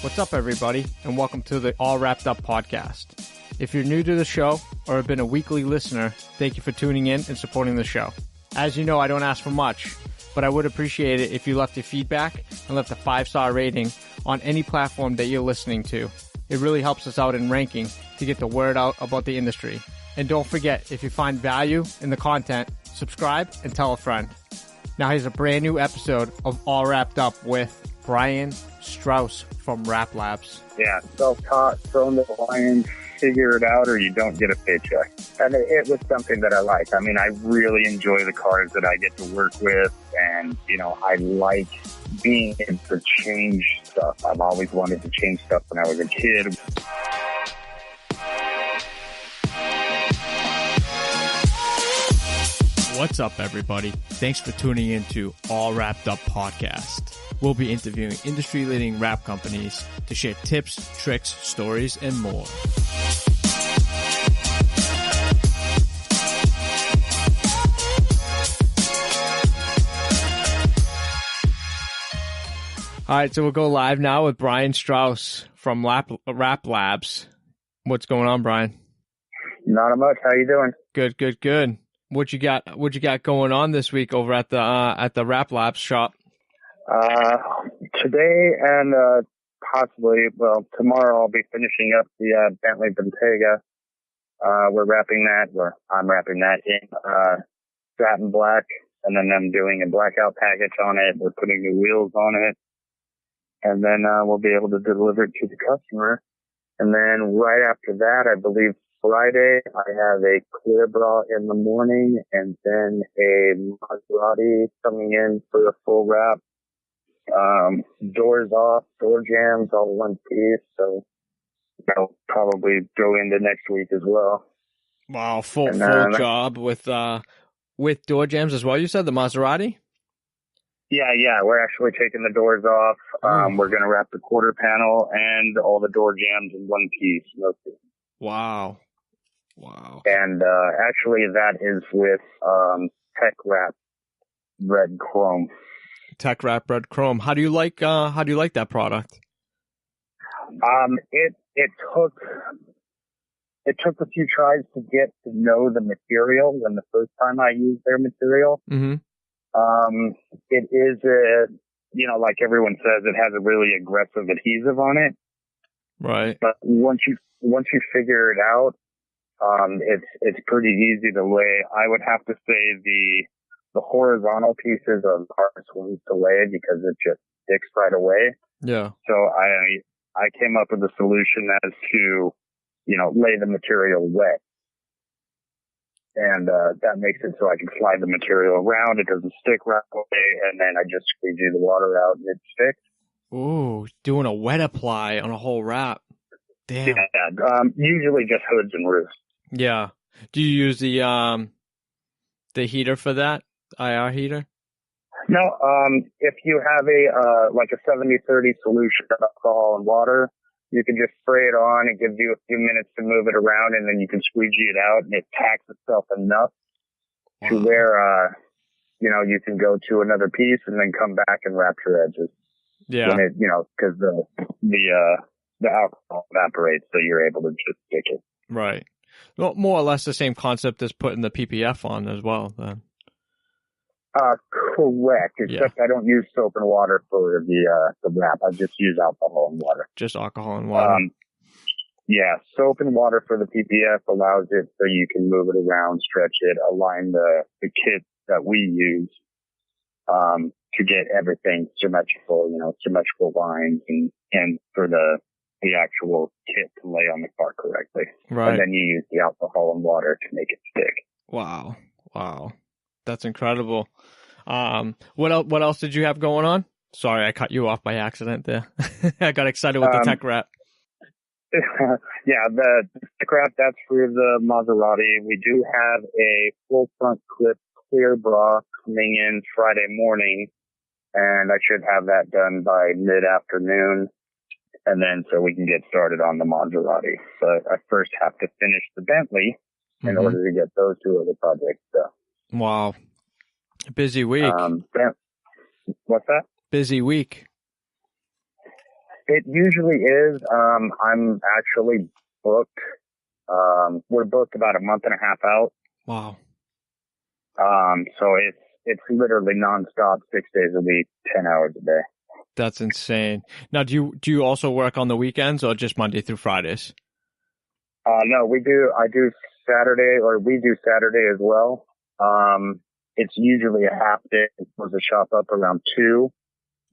What's up, everybody, and welcome to the All Wrapped Up podcast. If you're new to the show or have been a weekly listener, thank you for tuning in and supporting the show. As you know, I don't ask for much, but I would appreciate it if you left your feedback and left a 5-star rating on any platform that you're listening to. It really helps us out in ranking to get the word out about the industry. And don't forget, if you find value in the content, subscribe and tell a friend. Now here's a brand new episode of All Wrapped Up with Brian Strauss from Rap Labs. Yeah, self-taught, thrown to the lions, figure it out or you don't get a paycheck. And it was something that I like. I mean, I really enjoy the cars that I get to work with, and, you know, I like being able to change stuff. I've always wanted to change stuff when I was a kid. What's up, everybody? Thanks for tuning in to All Wrapped Up podcast. We'll be interviewing industry-leading wrap companies to share tips, tricks, stories, and more. All right, so we'll go live now with Brian Strauss from Rap Labs. What's going on, Brian? Not much. How you doing? Good. What you got going on this week over at the Rap Labs shop? Today and tomorrow I'll be finishing up the Bentley Bentayga. I'm wrapping that in satin black, and then I'm doing a blackout package on it. We're putting new wheels on it, and then we'll be able to deliver it to the customer. And then right after that, I believe Friday, I have a clear bra in the morning, and then a Maserati coming in for a full wrap. Doors off, door jams, all one piece. So that'll probably go into next week as well. Wow, full job with door jams as well. You said the Maserati? Yeah. We're actually taking the doors off. We're gonna wrap the quarter panel and all the door jams in one piece. Wow. And actually, that is with Tech Wrap Red Chrome. Tech Wrap Red Chrome. How do you like that product? It took a few tries to get to know the material when the first time I used their material. Mm-hmm. It is like everyone says, it has a really aggressive adhesive on it. Right. But once you figure it out, it's pretty easy to lay. I would have to say the horizontal pieces are the hardest ones to lay because it just sticks right away. Yeah. So I came up with a solution as to, lay the material wet. And that makes it so I can slide the material around. It doesn't stick right away, and then I just squeegee the water out and it sticks. Ooh, doing a wet apply on a whole wrap. Damn. Yeah, usually just hoods and roofs. Yeah. Do you use the heater for that? IR heater? No, if you have a 70-30 solution of alcohol and water, you can just spray it on. It gives you a few minutes to move it around, and then you can squeegee it out, and it packs itself enough to where, you can go to another piece and then come back and wrap your edges. Yeah. When because the alcohol evaporates, so you're able to just stick it. Right. Well, more or less the same concept as putting the PPF on as well, then. Correct. Except I don't use soap and water for the wrap. I just use alcohol and water. Just alcohol and water. Soap and water for the PPF allows it so you can move it around, stretch it, align the kit that we use to get everything symmetrical lines and for the actual kit to lay on the car correctly. Right. And then you use the alcohol and water to make it stick. Wow. That's incredible. What else did you have going on? Sorry, I cut you off by accident there. I got excited with the Tech Wrap. Yeah, the Tech Wrap, that's for the Maserati. We do have a full front clip clear bra coming in Friday morning, and I should have that done by mid-afternoon, and then so we can get started on the Maserati. But I first have to finish the Bentley in order to get those two other projects done. Wow. Busy week. What's that? Busy week. It usually is. I'm actually booked. We're booked about a month and a half out. Wow. So it's literally nonstop, 6 days a week, 10 hours a day. That's insane. Now, do you also work on the weekends or just Monday through Fridays? No, we do. I do Saturday, or we do Saturday as well. It's usually a half day. We're supposed to shop up around 2,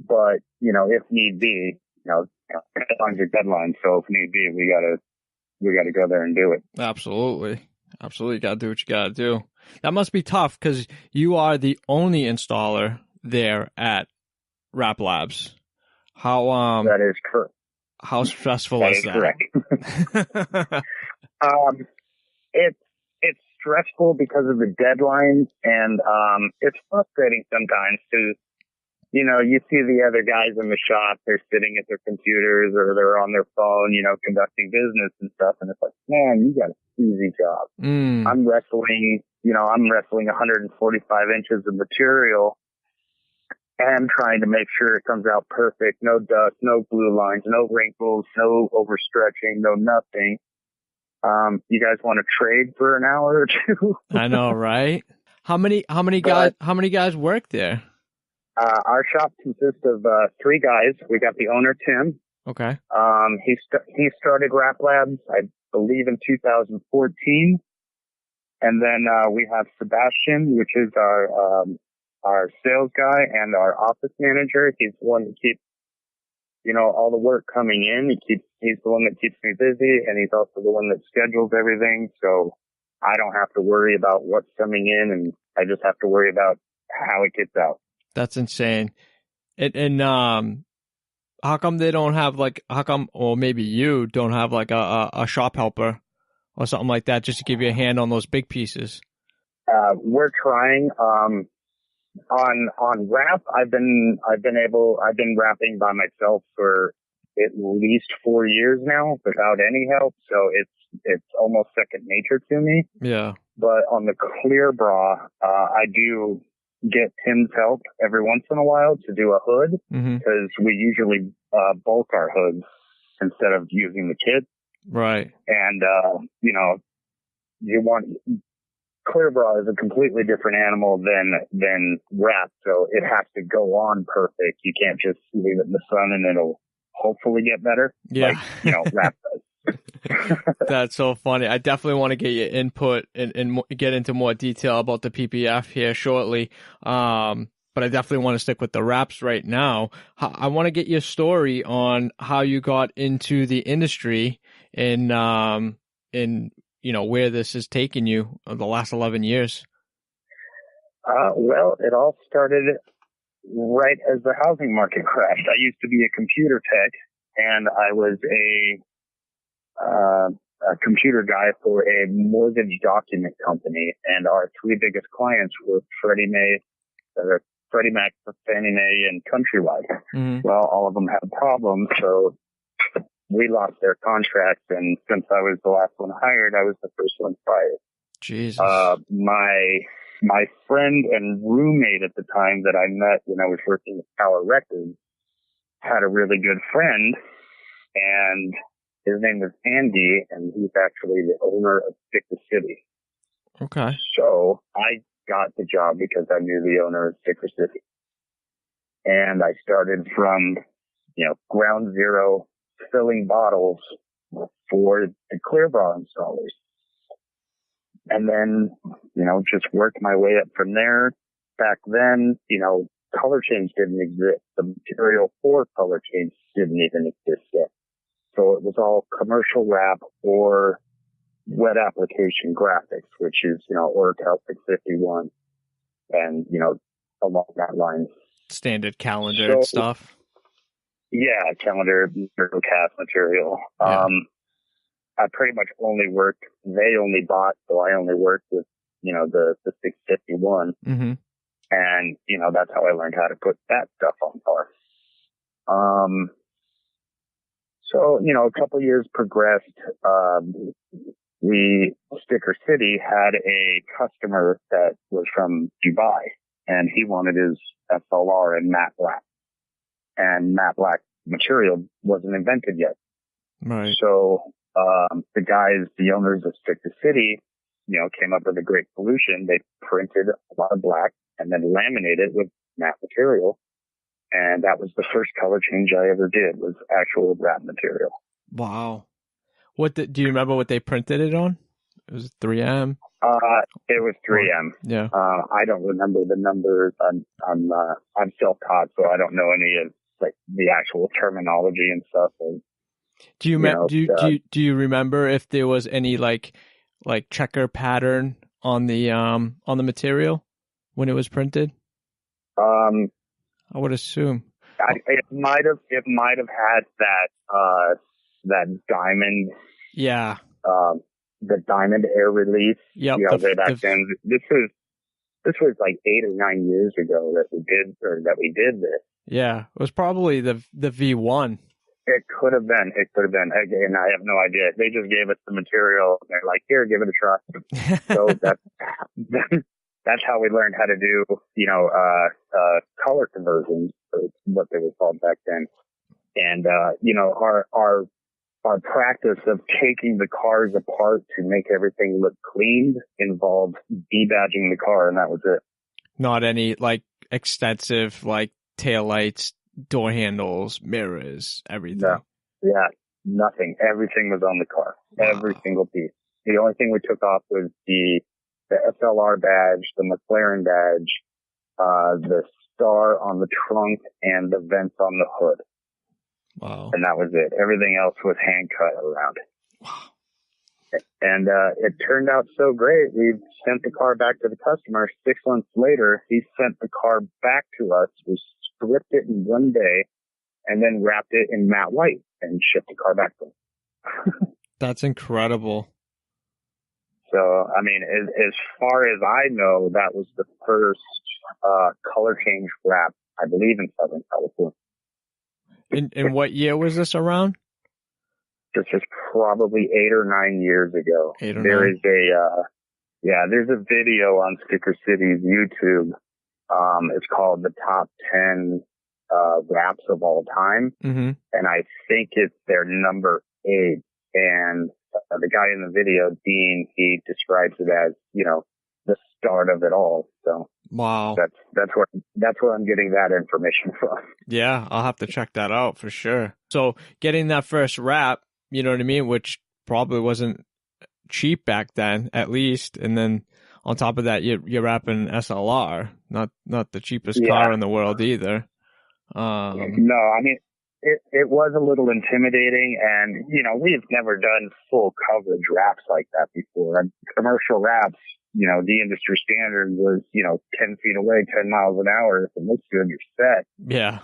but if need be, deadline's your deadline. So if need be, we gotta go there and do it. Absolutely. You gotta do what you gotta do. That must be tough because you are the only installer there at Rap Labs. That is correct. How stressful That is is correct. that? It's stressful because of the deadlines, and it's frustrating sometimes because you see the other guys in the shop, they're sitting at their computers or they're on their phone, conducting business and stuff, and it's like, man, you got an easy job. I'm wrestling 145 inches of material and trying to make sure it comes out perfect. No dust, no glue lines, no wrinkles, no overstretching, no nothing. You guys want to trade for an hour or two? I know, right? How many guys work there? Our shop consists of 3 guys. We got the owner, Tim. Okay. He started Rap Labs, I believe, in 2014. And then we have Sebastian, which is our sales guy and our office manager. He's the one that keeps all the work coming in. He's the one that keeps me busy, and he's also the one that schedules everything. So I don't have to worry about what's coming in, and I just have to worry about how it gets out. That's insane. And how come they don't have or maybe you don't have like a shop helper or something like that just to give you a hand on those big pieces? We're trying. On rap, I've been rapping by myself for at least 4 years now without any help. So it's almost second nature to me. Yeah. But on the clear bra, I do get Tim's help every once in a while to do a hood because we usually bulk our hoods instead of using the kit. Right. And clear bra is a completely different animal than wrap, so it has to go on perfect. You can't just leave it in the sun and it'll hopefully get better. Yeah. Like, wrap does. That's so funny. I definitely want to get your input and get into more detail about the PPF here shortly. But I definitely want to stick with the wraps right now. I want to get your story on how you got into the industry and where this has taken you the last 11 years. Well, it all started right as the housing market crashed. I used to be a computer tech, and I was a computer guy for a mortgage document company, and our 3 biggest clients were Freddie Mac, Fannie Mae, and Countrywide. Mm-hmm. Well, all of them had problems, so we lost their contracts, and since I was the last one hired, I was the first one fired. Jesus. My friend and roommate at the time that I met when I was working at Tower Records had a really good friend, and his name was Andy, and he's actually the owner of Sticker City. Okay. So I got the job because I knew the owner of Sticker City. And I started from, ground zero, filling bottles for the clear bra installers. And then, just worked my way up from there. Back then, color change didn't exist. The material for color change didn't even exist yet. So it was all commercial wrap or wet application graphics, which is, Oracle 651 and, along that line. Standard calendar and stuff. Yeah, calendar, cast material. Yeah. I pretty much they only bought, so I only worked with, the 651. Mm-hmm. And, that's how I learned how to put that stuff on par. So, a couple of years progressed. Sticker City had a customer that was from Dubai, and he wanted his SLR in matte black. And matte black material wasn't invented yet. Right. So, the owners of Stick to City, came up with a great solution. They printed a lot of black and then laminated it with matte material. And that was the first color change I ever did, was actual wrap material. Wow. Do you remember what they printed it on? It was 3M? It was 3M. Yeah. I don't remember the numbers. I'm self-taught, so I don't know any of like the actual terminology and stuff. And, do you remember if there was any like checker pattern on the material when it was printed? I would assume it might have had that diamond. Yeah. The diamond air release. Yep. Way back then. This was like 8 or 9 years ago that we did this. Yeah, it was probably the V1. It could have been. Again, I have no idea. They just gave us the material. And they're like, here, give it a try. So that's how we learned how to do, color conversions, what they were called back then. And, our practice of taking the cars apart to make everything look clean involved debadging the car, and that was it. Not any like extensive like taillights, door handles, mirrors, everything. No. Yeah, nothing. Everything was on the car. Wow. Every single piece. The only thing we took off was the SLR badge, the McLaren badge, the star on the trunk, and the vents on the hood. Wow. And that was it. Everything else was hand cut around. Wow. And it turned out so great. We sent the car back to the customer. 6 months later, he sent the car back to us. We stripped it in one day and then wrapped it in matte white and shipped the car back to him. That's incredible. So, I mean, as far as I know, that was the first color change wrap, I believe, in Southern California. In what year was this around? This is probably 8 or 9 years ago. There's a video on Sticker City's YouTube. It's called the top 10 wraps of all time. Mm-hmm. And I think it's their number 8. And the guy in the video, Dean, he describes it as, the start of it all. So wow, that's where I'm getting that information from. Yeah, I'll have to check that out for sure. So getting that first wrap, you know what I mean, which probably wasn't cheap back then, at least, and then on top of that, you're wrapping SLR, not the cheapest car in the world either. No, I mean, it was a little intimidating, and we've never done full coverage wraps like that before. And commercial wraps, the industry standard was 10 feet away, 10 miles an hour. If it looks good, you're set. Yeah.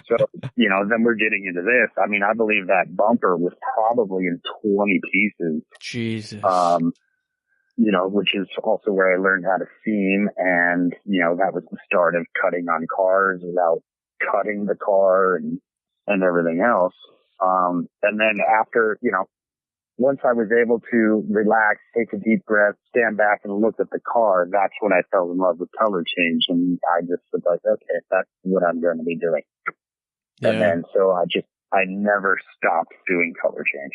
So then we're getting into this. I mean, I believe that bumper was probably in 20 pieces. Jesus. Which is also where I learned how to seam, and that was the start of cutting on cars without cutting the car and everything else. And then after, once I was able to relax, take a deep breath, stand back and look at the car, that's when I fell in love with color change. And I just was like, okay, that's what I'm going to be doing. Yeah. And then so I never stopped doing color change.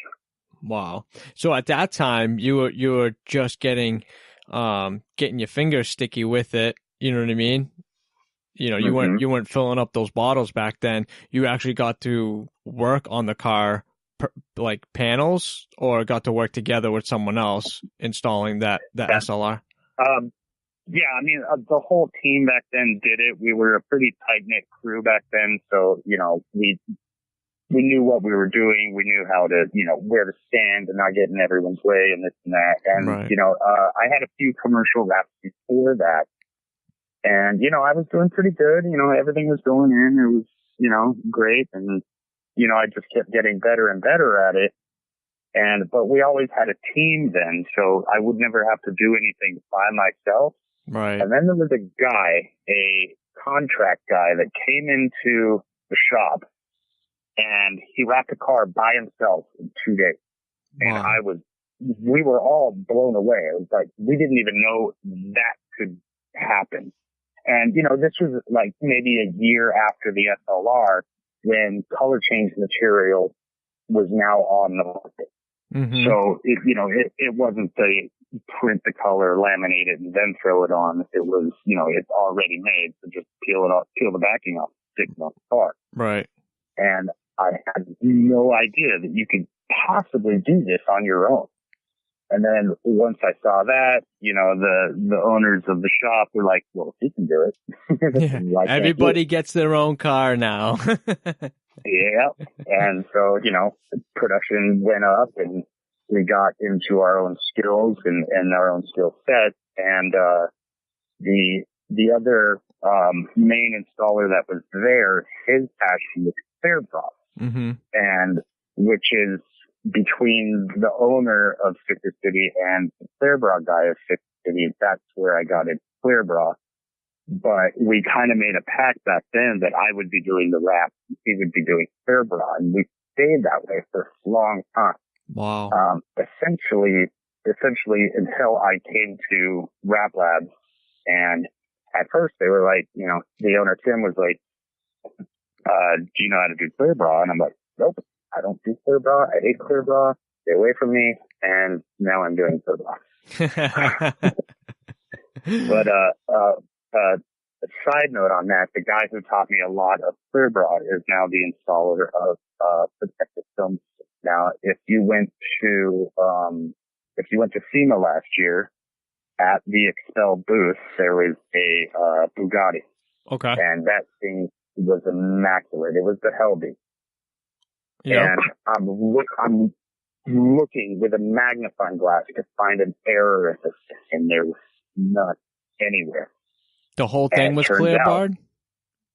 Wow. So at that time you were just getting your fingers sticky with it. You know what I mean? You weren't filling up those bottles back then. You actually got to work on the car, like panels, or got to work together with someone else installing that SLR? Yeah, I mean, the whole team back then did it. We were a pretty tight-knit crew back then, so, we knew what we were doing. We knew how to, where to stand and not get in everyone's way and this and that. And, right. I had a few commercial wraps before that. And, I was doing pretty good. Everything was going in. It was, great. And, I just kept getting better and better at it. But we always had a team then, so I would never have to do anything by myself. Right. And then there was a contract guy that came into the shop, and he wrapped the car by himself in 2 days. Wow. And we were all blown away. It was like, we didn't even know that could happen. And, this was like maybe a year after the SLR. when color change material was now on the market. Mm-hmm. So it wasn't the print the color, laminate it, and then throw it on. It was, it's already made, so just peel it off, peel the backing off, stick it on the car. Right. And I had no idea that you could possibly do this on your own. And then once I saw that, the owners of the shop were like, well, if he can do it. Yeah. Everybody gets their own car now. Yeah. And so, production went up and we got into our own skills and our own skill set. And, the other, main installer that was there, his passion was clear bra. Mm-hmm. And which is between the owner of Sicker City and the clear bra guy of Sicker City. That's where I got into clear bra. But we kind of made a pact back then that I would be doing the wrap and he would be doing clear bra. And we stayed that way for a long time. Wow. Essentially until I came to Wrap Labs. And at first they were like, the owner Tim was like, do you know how to do clear bra? And I'm like, nope, I don't do clear bra. I hate clear bra. Stay away from me. And now I'm doing clear bra. But, a side note on that, the guy who taught me a lot of clear bra is now the installer of, protective film. Now, if you went to SEMA last year at the Expel booth, there was a, Bugatti. Okay. And that thing was immaculate. It was the Helby. Yep. And I'm looking with a magnifying glass to find an error in this, and there was none anywhere. The whole thing was clear barred?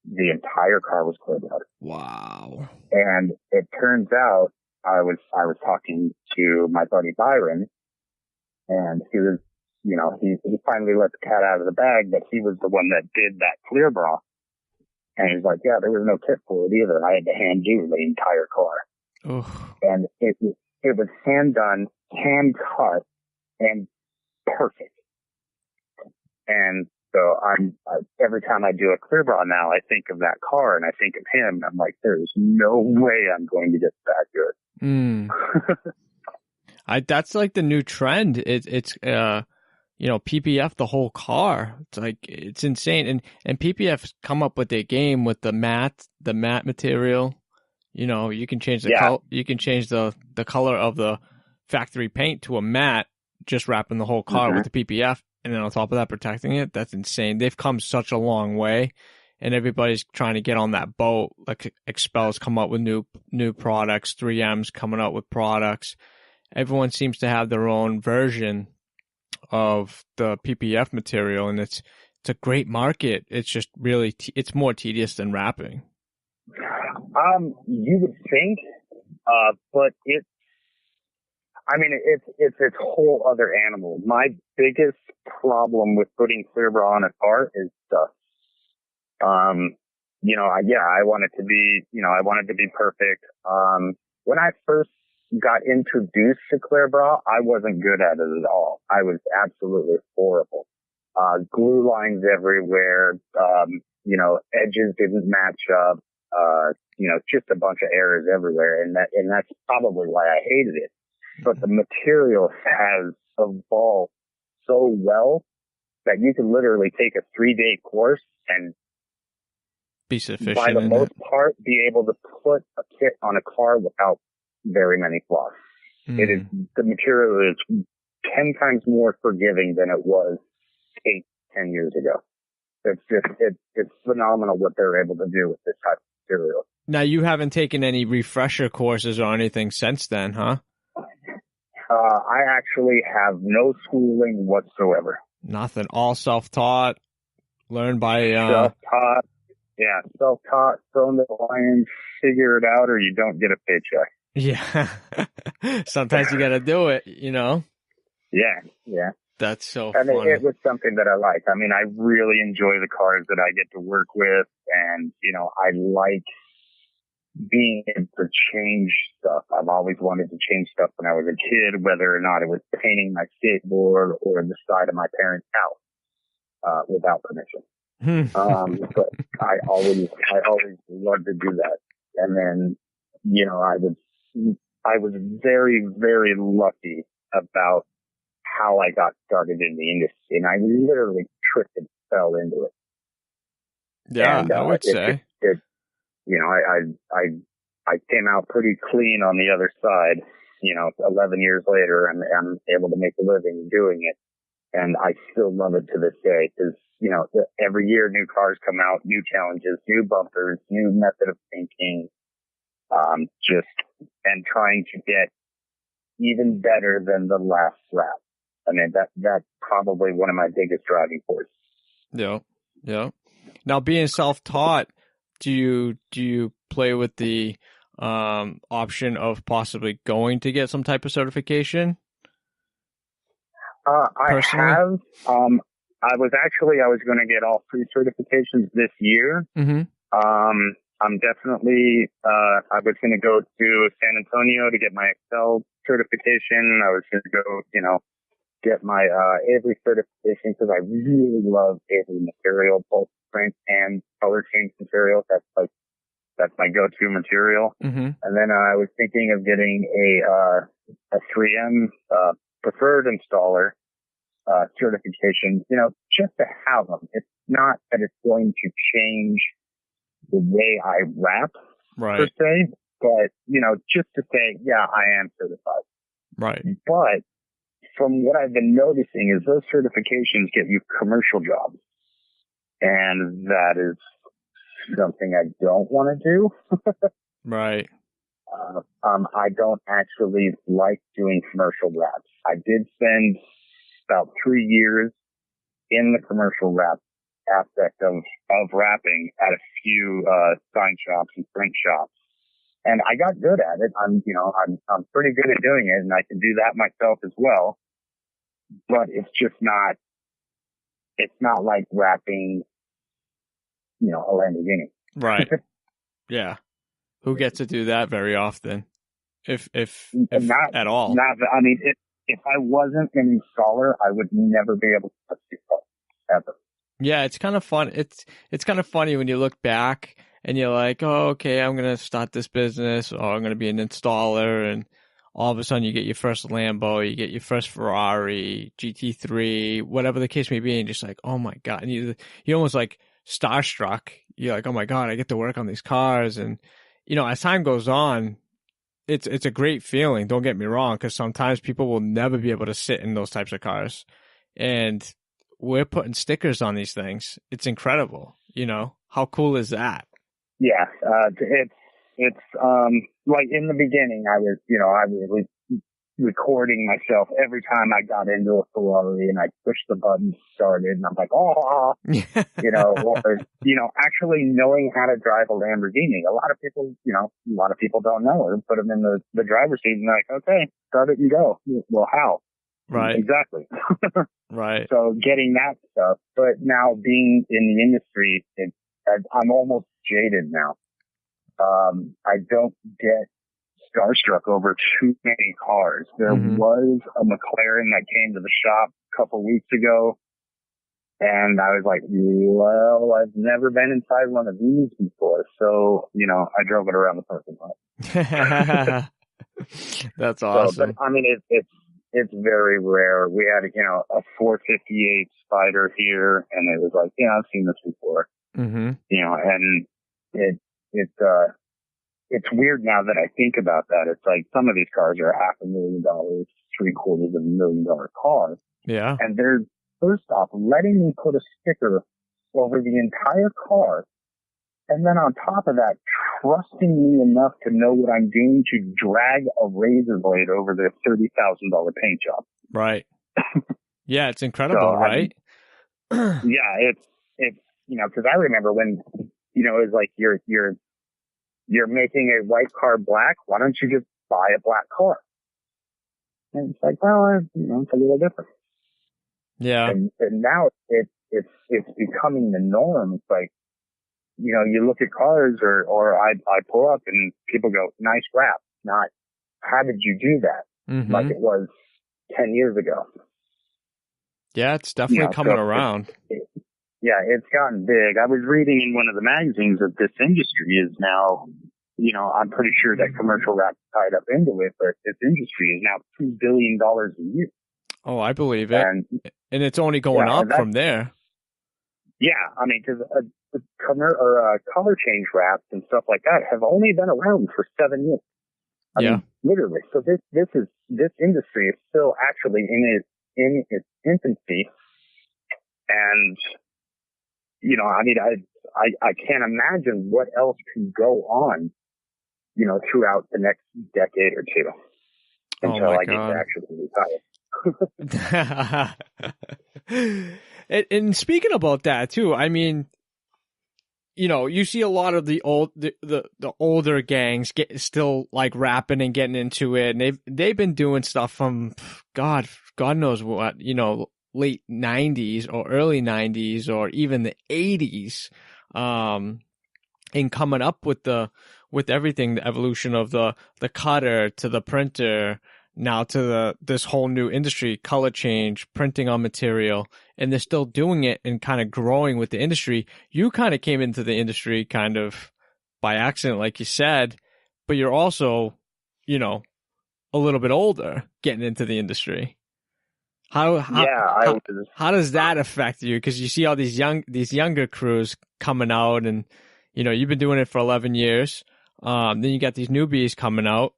The entire car was clear barred. Wow. And it turns out I was talking to my buddy Byron, and he was, he finally let the cat out of the bag, but he was the one that did that clear bra. And he's like, yeah, there was no kit for it either. I had to hand do the entire car. Oof. And it was hand done, hand cut, and perfect. And so every time I do a clear bra now, I think of that car and I think of him. I'm like, there's no way I'm going to get that good. That's like the new trend. It's PPF the whole car. It's like, it's insane. And PPF's come up with their game with the matte material. You can change the color, you can change the color of the factory paint to a matte, just wrapping the whole car with the PPF. And then on top of that, protecting it. That's insane. They've come such a long way, and everybody's trying to get on that boat. Like Expel's come up with new products, 3M's coming up with products. Everyone seems to have their own version of the PPF material, and it's a great market. It's just really, it's more tedious than wrapping. You would think, but it's a whole other animal. My biggest problem with putting clear bra on a car is dust. I want it to be, I want it to be perfect. When I first got introduced to clear bra, I wasn't good at it at all. I was absolutely horrible. Glue lines everywhere. Edges didn't match up. Just a bunch of errors everywhere. And that's probably why I hated it. But the material has evolved so well that you can literally take a 3-day course and be sufficient. By the most part, be able to put a kit on a car without very many flaws. The material is 10 times more forgiving than it was 8-10 years ago. It's phenomenal what they're able to do with this type of material. Now, you haven't taken any refresher courses or anything since then, huh? I actually have no schooling whatsoever. Nothing. All self-taught. Learned by self-taught. Yeah, self-taught. Throw in the lions. Figure it out, or you don't get a paycheck. Yeah. Sometimes you got to do it. Yeah. That's so funny. It was something that I like. I really enjoy the cars that I get to work with, and I like being able to change stuff. I've always wanted to change stuff when I was a kid, whether or not it was painting my skateboard or the side of my parents' house, without permission. But I always loved to do that. And then, I was very, very lucky about how I got started in the industry, and I literally tripped and fell into it. Yeah, And, I would say. I came out pretty clean on the other side, 11 years later, and I'm able to make a living doing it. And I still love it to this day because, every year new cars come out, new challenges, new bumpers, new method of thinking, and trying to get even better than the last lap. I mean, that's probably one of my biggest driving forces. Yeah. Yeah. Now, being self-taught, do you play with the option of possibly going to get some type of certification? Personally? I have. I was going to get all 3 certifications this year. Mm-hmm. I'm definitely, I was going to go to San Antonio to get my Excel certification. I was going to go, get my, Avery certification because I really love Avery material, both print and color change material. That's my go-to material. Mm-hmm. And then I was thinking of getting a 3M, preferred installer, certification, just to have them. It's not that it's going to change the way I rap, right, per se, but, just to say, yeah, I am certified. Right. But from what I've been noticing is those certifications get you commercial jobs. And that is something I don't want to do. Right. I don't actually like doing commercial raps. I did spend about 3 years in the commercial rap aspect of rapping at a few sign shops and print shops, and I got good at it. I'm pretty good at doing it, and I can do that myself as well. But it's just not. It's not like rapping, a Lamborghini. Right. Yeah. Who gets to do that very often? If not at all. I mean, if I wasn't an installer, I would never be able to touch the car ever. Yeah, it's kind of fun. It's kind of funny when you look back and you're like, oh, okay, I'm gonna start this business, or I'm gonna be an installer, and all of a sudden you get your first Lambo, you get your first Ferrari, GT3, whatever the case may be, and you're just like, oh my god, and you almost like starstruck. You're like, oh my god, I get to work on these cars, and as time goes on, it's a great feeling. Don't get me wrong, because sometimes people will never be able to sit in those types of cars, and we're putting stickers on these things. It's incredible. How cool is that? Yeah, it's like in the beginning, I was recording myself every time I got into a Ferrari and I pushed the button, started, and I'm like, oh, actually knowing how to drive a Lamborghini. A lot of people don't know it. Put them in the driver's seat and they're like, okay, start it and go. Well, how? Right. Exactly. Right. So getting that stuff, but now being in the industry, I'm almost jaded now. I don't get starstruck over too many cars. There was a McLaren that came to the shop a couple weeks ago, and I was like, well, I've never been inside one of these before. So, I drove it around the parking lot. That's awesome. So, but I mean, it's very rare. We had, a 458 Spider here, and it was like, I've seen this before. Mm-hmm. And it's weird now that I think about that. It's like some of these cars are $500,000, $750,000 cars. Yeah. And they're, first off, letting me put a sticker over the entire car. And then on top of that, trusting me enough to know what I'm doing to drag a razor blade over the $30,000 paint job. Right. Yeah, it's incredible, right? Yeah, it's, cause I remember when, it was like you're making a white car black. Why don't you just buy a black car? And it's like, well, it's a little different. Yeah. And now it's becoming the norm. It's like, you look at cars or I pull up and people go, nice wrap. Not, how did you do that? Mm-hmm. Like it was 10 years ago. Yeah, it's definitely coming around. Yeah, it's gotten big. I was reading in one of the magazines that this industry is now, I'm pretty sure that commercial wrap tied up into it, but this industry is now $2 billion a year. Oh, I believe it. And it's only going up from there. Yeah. I mean, cause color change wraps and stuff like that have only been around for 7 years. I mean, literally. So this industry is still actually in its infancy. And, I can't imagine what else can go on, throughout the next decade or two until I get to actually retire. And speaking about that too, I mean, you see a lot of the older gangs still like rapping and getting into it, and they've been doing stuff from God knows what, late 90s or early 90s or even the 80s, and coming up with everything, the evolution of the cutter to the printer, now to this whole new industry, color change, printing on material, and they're still doing it and kind of growing with the industry. You kind of came into the industry kind of by accident, like you said, but you're also, a little bit older getting into the industry. How does that affect you? Because you see all these younger crews coming out, and you've been doing it for 11 years. Then you got these newbies coming out.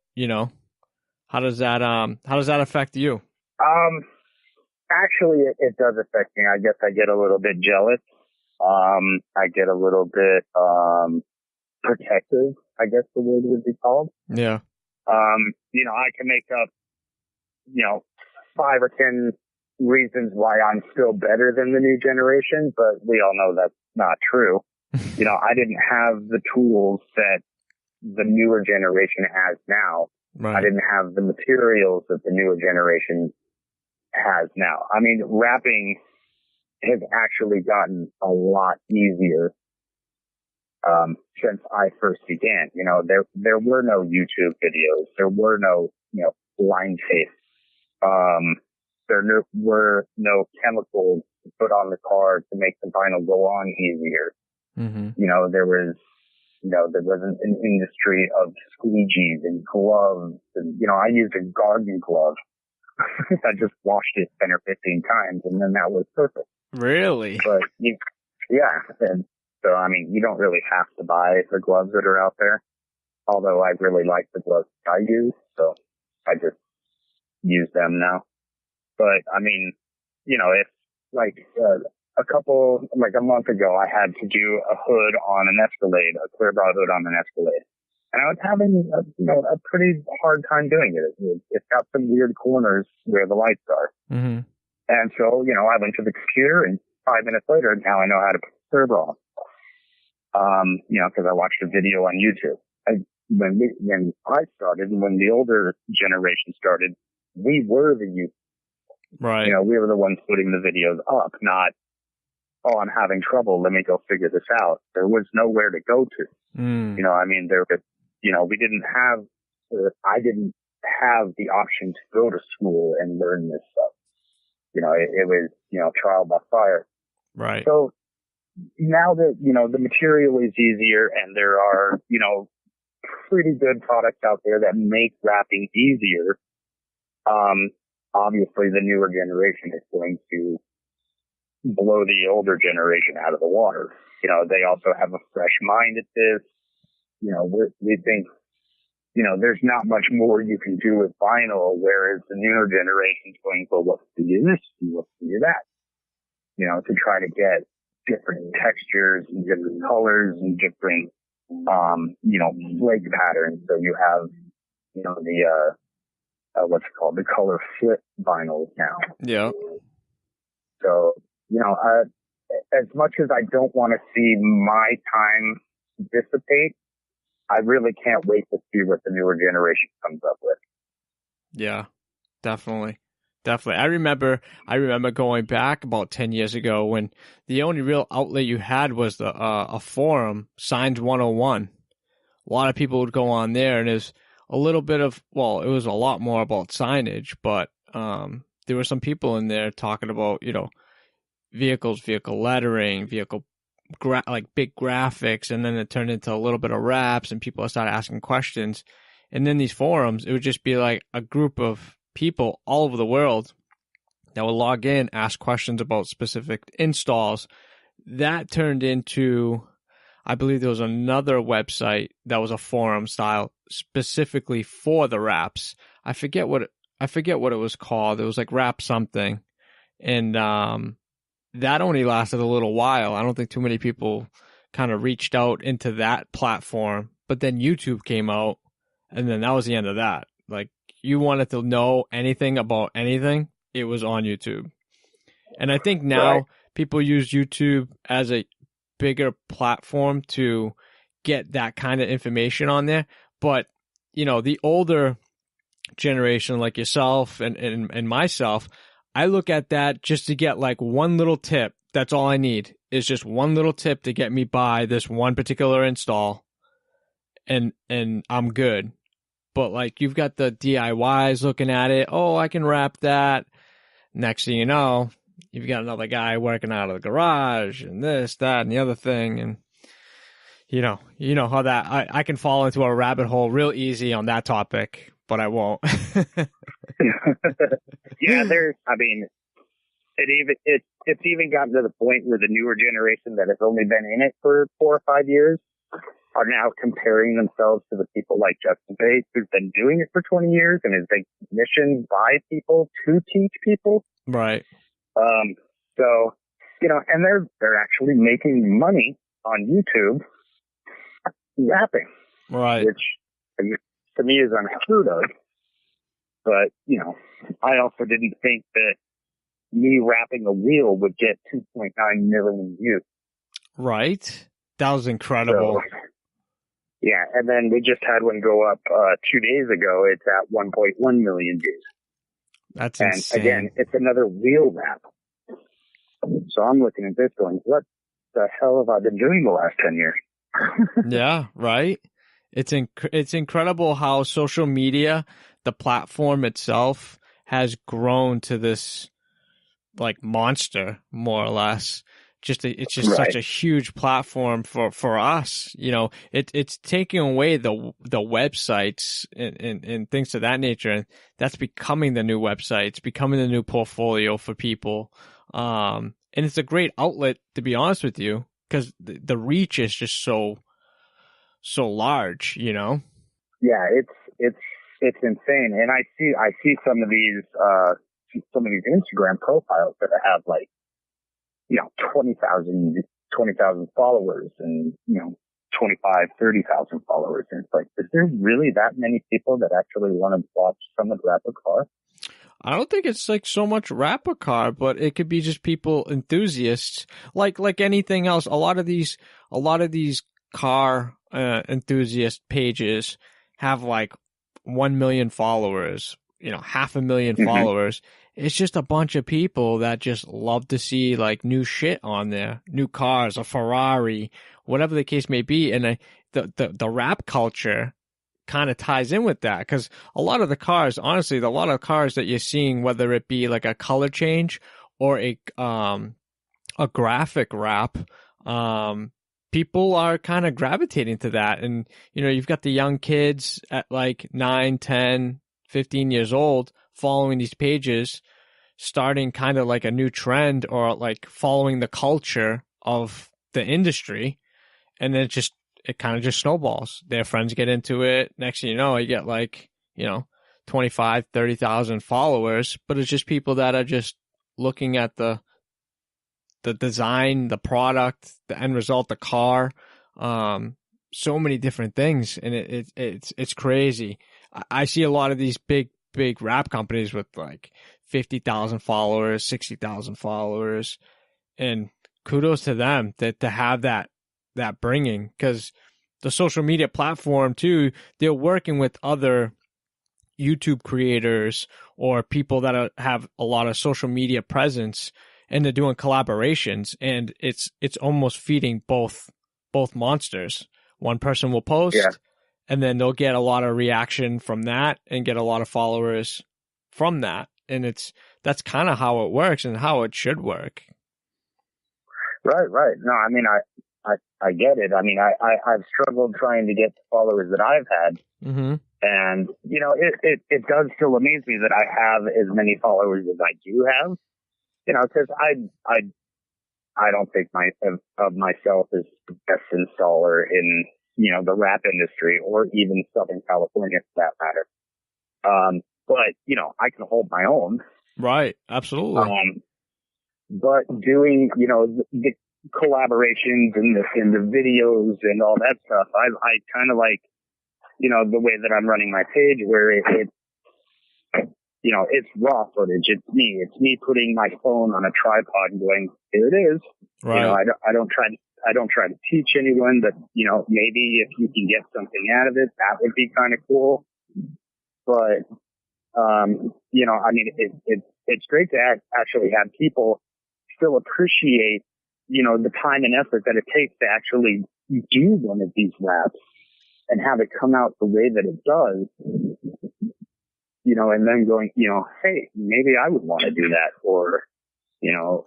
How does that affect you? Actually, it does affect me. I guess I get a little bit jealous. I get a little bit protective, I guess the word would be called. Yeah. I can make up 5 or 10 reasons why I'm still better than the new generation, but we all know that's not true. I didn't have the tools that the newer generation has now. Right. I didn't have the materials that the newer generation has now. I mean, rapping has actually gotten a lot easier since I first began. There were no YouTube videos. There were no, line tape. There were no chemicals to put on the card to make the vinyl go on easier. Mm-hmm. There wasn't an industry of squeegees and gloves. And, I used a garden glove. I just washed it 10 or 15 times, and then that was perfect. Really? But, yeah. And so, I mean, you don't really have to buy the gloves that are out there. Although I really like the gloves I use, so I just use them now. But, I mean, if, a month ago, I had to do a hood on an Escalade, a clear bra hood on an Escalade. And I was having, a pretty hard time doing it. It's got some weird corners where the lights are. Mm-hmm. And so, I went to the computer, and 5 minutes later, now I know how to put a clear bra on. Because I watched a video on YouTube. When I started, and when the older generation started, we were the youth. Right. We were the ones putting the videos up, not, oh, I'm having trouble, let me go figure this out. There was nowhere to go to. There was, we didn't have, I didn't have the option to go to school and learn this stuff. It was, trial by fire. Right. So now that, the material is easier and there are, pretty good products out there that make wrapping easier, obviously the newer generation is going to blow the older generation out of the water. They also have a fresh mind at this. We think, there's not much more you can do with vinyl, whereas the newer generation's going, well, let's do this, and let's do that. To try to get different textures and different colors and different, flake patterns. So you have, what's it called? The color flip vinyls now. Yeah. So, as much as I don't want to see my time dissipate, I really can't wait to see what the newer generation comes up with. Yeah, definitely. I remember going back about 10 years ago when the only real outlet you had was a forum, Signs 101. A lot of people would go on there, and there's a little bit of, it was a lot more about signage, but there were some people in there talking about, vehicles, vehicle lettering, vehicle like big graphics, and then it turned into a little bit of raps, and people started asking questions. And then these forums, it would just be like a group of people all over the world that would log in, ask questions about specific installs. That turned into, I believe there was another website that was a forum style specifically for the wraps. I forget what it was called. It was like Wrap something. And that only lasted a little while. I don't think too many people kind of reached out into that platform. But then YouTube came out, and then that was the end of that. Like, you wanted to know anything about anything, it was on YouTube. And I think now people use YouTube as a bigger platform to get that kind of information on there. But, you know, the older generation like yourself and myself, I look at that just to get like one little tip. That's all I need, is just one little tip to get me by this one particular install, and I'm good. But like, you've got the DIYs looking at it. Oh, I can wrap that. Next thing you know, you've got another guy working out of the garage and this, that, and the other thing. And you know how that I can fall into a rabbit hole real easy on that topic, but I won't. Yeah, it's even gotten to the point where the newer generation that has only been in it for 4 or 5 years are now comparing themselves to the people like Justin Bates, who's been doing it for 20 years and is being commissioned by people to teach people. Right. So, you know, and they're actually making money on YouTube rapping. Right. Which to me is unheard of. But, you know, I also didn't think that me rapping a wheel would get 2.9 million views. Right. That was incredible. So, yeah, and then we just had one go up 2 days ago. It's at 1.1 million views. That's insane. And again, it's another wheel rap. So I'm looking at this going, what the hell have I been doing the last 10 years? Yeah, right. It's incredible how social media, the platform itself, has grown to this like monster, more or less. It's just such a huge platform for us. You know, it's taking away the websites and things of that nature, and that's becoming the new website. It's becoming the new portfolio for people. And it's a great outlet, to be honest with you, because the reach is just so large, you know? Yeah, it's insane. And I see some of these Instagram profiles that have like, you know, 20,000 followers and, you know, 30,000 followers. And it's like, is there really that many people that actually want to watch someone rap a car? I don't think it's like so much rap a car, but it could be just people enthusiasts, like anything else. A lot of these car enthusiast pages have like 1 million followers, you know, 500,000 followers. It's just a bunch of people that just love to see like new shit on there, new cars, a Ferrari, whatever the case may be. And the rap culture kind of ties in with that, because a lot of the cars, honestly, a lot of cars that you're seeing, whether it be like a color change or a graphic wrap, people are kind of gravitating to that. And, you know, you've got the young kids at like 9, 10, 15 years old following these pages, starting kind of like a new trend, or like following the culture of the industry. And then it kind of just snowballs. Their friends get into it. Next thing you know, you get like, you know, 25, 30,000 followers, but it's just people that are just looking at the design, the product, the end result, the car, so many different things. And it's crazy. I see a lot of these big rap companies with like 50,000 followers, 60,000 followers, and kudos to them to have that bringing, because the social media platform too, they're working with other YouTube creators or people that have a lot of social media presence, and they're doing collaborations, and it's almost feeding both monsters. One person will post, and then they'll get a lot of reaction from that and get a lot of followers from that. And that's kind of how it works and how it should work. Right. No, I mean, I get it. I mean, I've struggled trying to get the followers that I've had. Mm-hmm. And, you know, it does still amaze me that I have as many followers as I do have, you know, cause I don't think of myself as the best installer in, you know, the rap industry or even Southern California for that matter. But, you know, I can hold my own. Right. Absolutely. But doing, you know, the collaborations and the videos and all that stuff, I kind of like, you know, the way that I'm running my page where it you know, it's raw footage. It's me putting my phone on a tripod and going, here it is. Right. You know, I don't try to teach anyone, but, you know, maybe if you can get something out of it, that would be kind of cool. But, you know, I mean, it's great to actually have people still appreciate, you know, the time and effort that it takes to actually do one of these raps and have it come out the way that it does, you know, and then going, you know, hey, maybe I would want to do that, or, you know,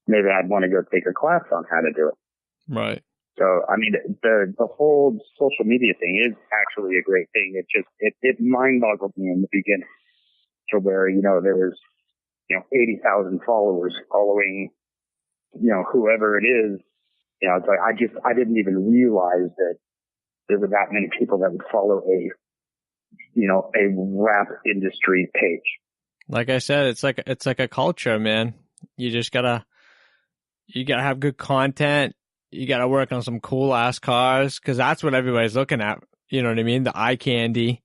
maybe I'd want to go take a class on how to do it. Right. So, I mean, the whole social media thing is actually a great thing. It mind boggled me in the beginning to where, you know, there was, you know, 80,000 followers following, you know, whoever it is. You know, it's like, I didn't even realize that there were that many people that would follow a rap industry page. Like I said, it's like a culture, man. You just gotta have good content. You gotta work on some cool ass cars, because that's what everybody's looking at. You know what I mean? The eye candy.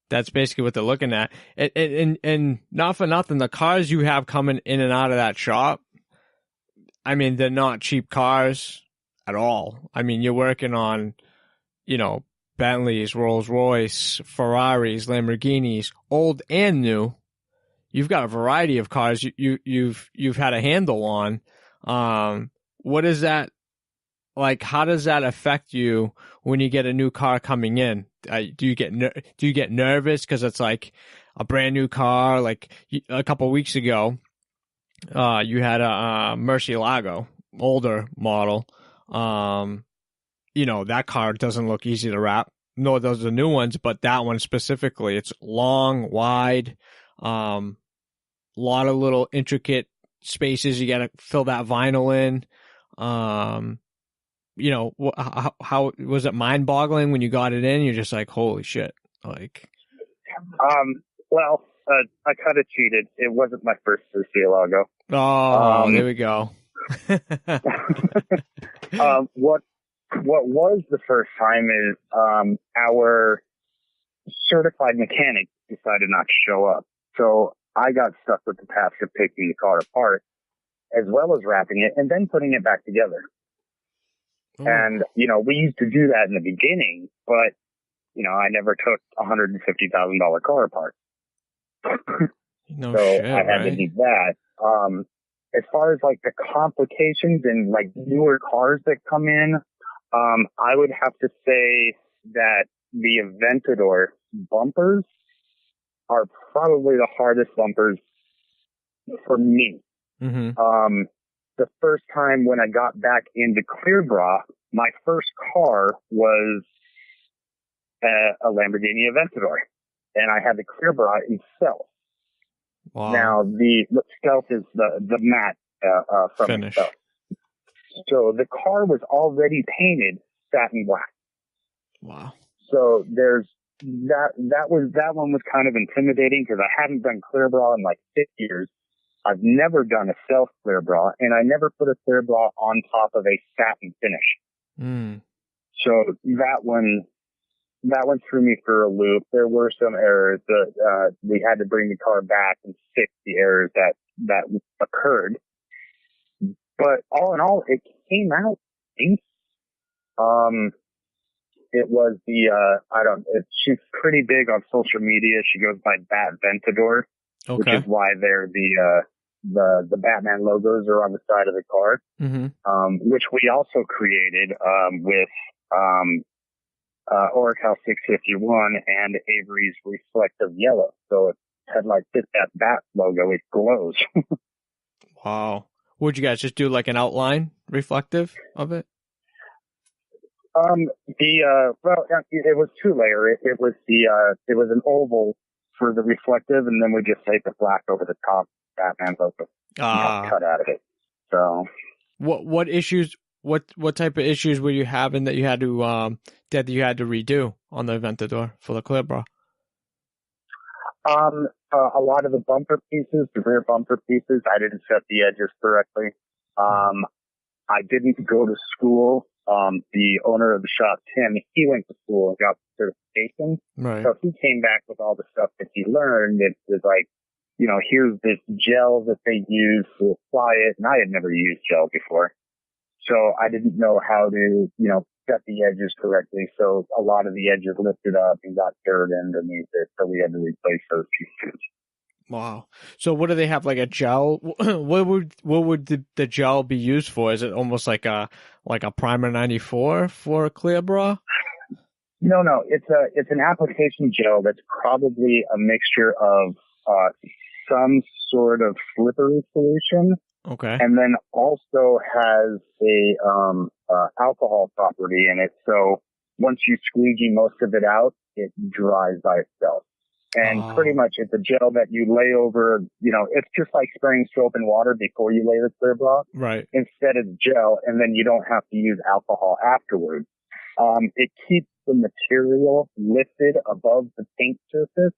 That's basically what they're looking at. And not for nothing, the cars you have coming in and out of that shop, I mean, they're not cheap cars at all. I mean, you're working on, you know, Bentleys, Rolls Royce, Ferraris, Lamborghinis, old and new. You've got a variety of cars you've had a handle on. What is that like? How does that affect you when you get a new car coming in? Do you get nervous because it's like a brand new car? Like a couple of weeks ago, you had a Murcielago, older model. You know, that car doesn't look easy to wrap. No, those are new ones, but that one specifically, it's long, wide, lot of little intricate spaces you got to fill that vinyl in. You know, how was it mind boggling when you got it in? You're just like, holy shit. Like, well, I kind of cheated. It wasn't my first Murcielago. Oh, there we go. What was the first time is, our certified mechanic decided not to show up. So I got stuck with the task of taking the car apart, as well as wrapping it and then putting it back together. Oh. And, you know, we used to do that in the beginning, but, you know, I never took a $150,000 car apart. No so shit, I had to do that. As far as like the complications and like newer cars that come in, I would have to say that the Aventador bumpers are probably the hardest bumpers for me. Mm-hmm. The first time when I got back into Clear Bra, my first car was a Lamborghini Aventador, and I had the Clear Bra in stealth. Wow. Now the stealth is the matte from finish. Stealth. So the car was already painted satin black. Wow. So there's that one was kind of intimidating because I hadn't done Clear Bra in like 6 years. I've never done a self Clear Bra, and I never put a Clear Bra on top of a satin finish. Mm. So that one threw me for a loop. There were some errors that we had to bring the car back and fix the errors that occurred. But all in all, it came out decent. It was she's pretty big on social media. She goes by Bat Ventador, okay. Which is why they're the Batman logos are on the side of the car. Mm-hmm. Which we also created, with, Oracle 651 and Avery's reflective yellow. So it had like that Bat logo. It glows. Wow. Would you guys just do like an outline reflective of it? It was 2-layer. It was an oval for the reflective, and then we just laid the black over the top, Batman logo cut out of it. So, what issues? What type of issues were you having that you had to redo on the Aventador for the clear bra? A lot of the bumper pieces, the rear bumper pieces, I didn't set the edges correctly. I didn't go to school. The owner of the shop, Tim, he went to school and got certification. Right. So he came back with all the stuff that he learned. It was like, here's this gel that they use to apply it. And I had never used gel before. So I didn't know how to, set the edges correctly. So a lot of the edges lifted up and got dirt underneath it. So we had to replace those pieces. Wow. So what do they have, like a gel? What would the gel be used for? Is it almost like a Primer 94 for a clear bra? No. It's an application gel that's probably a mixture of some sort of slippery solution. Okay. And then also has a alcohol property in it. So once you squeegee most of it out, it dries by itself. And pretty much it's a gel that you lay over, it's just like spraying soap and water before you lay the clear bra. Right. Instead it's gel, and then you don't have to use alcohol afterwards. It keeps the material lifted above the paint surface,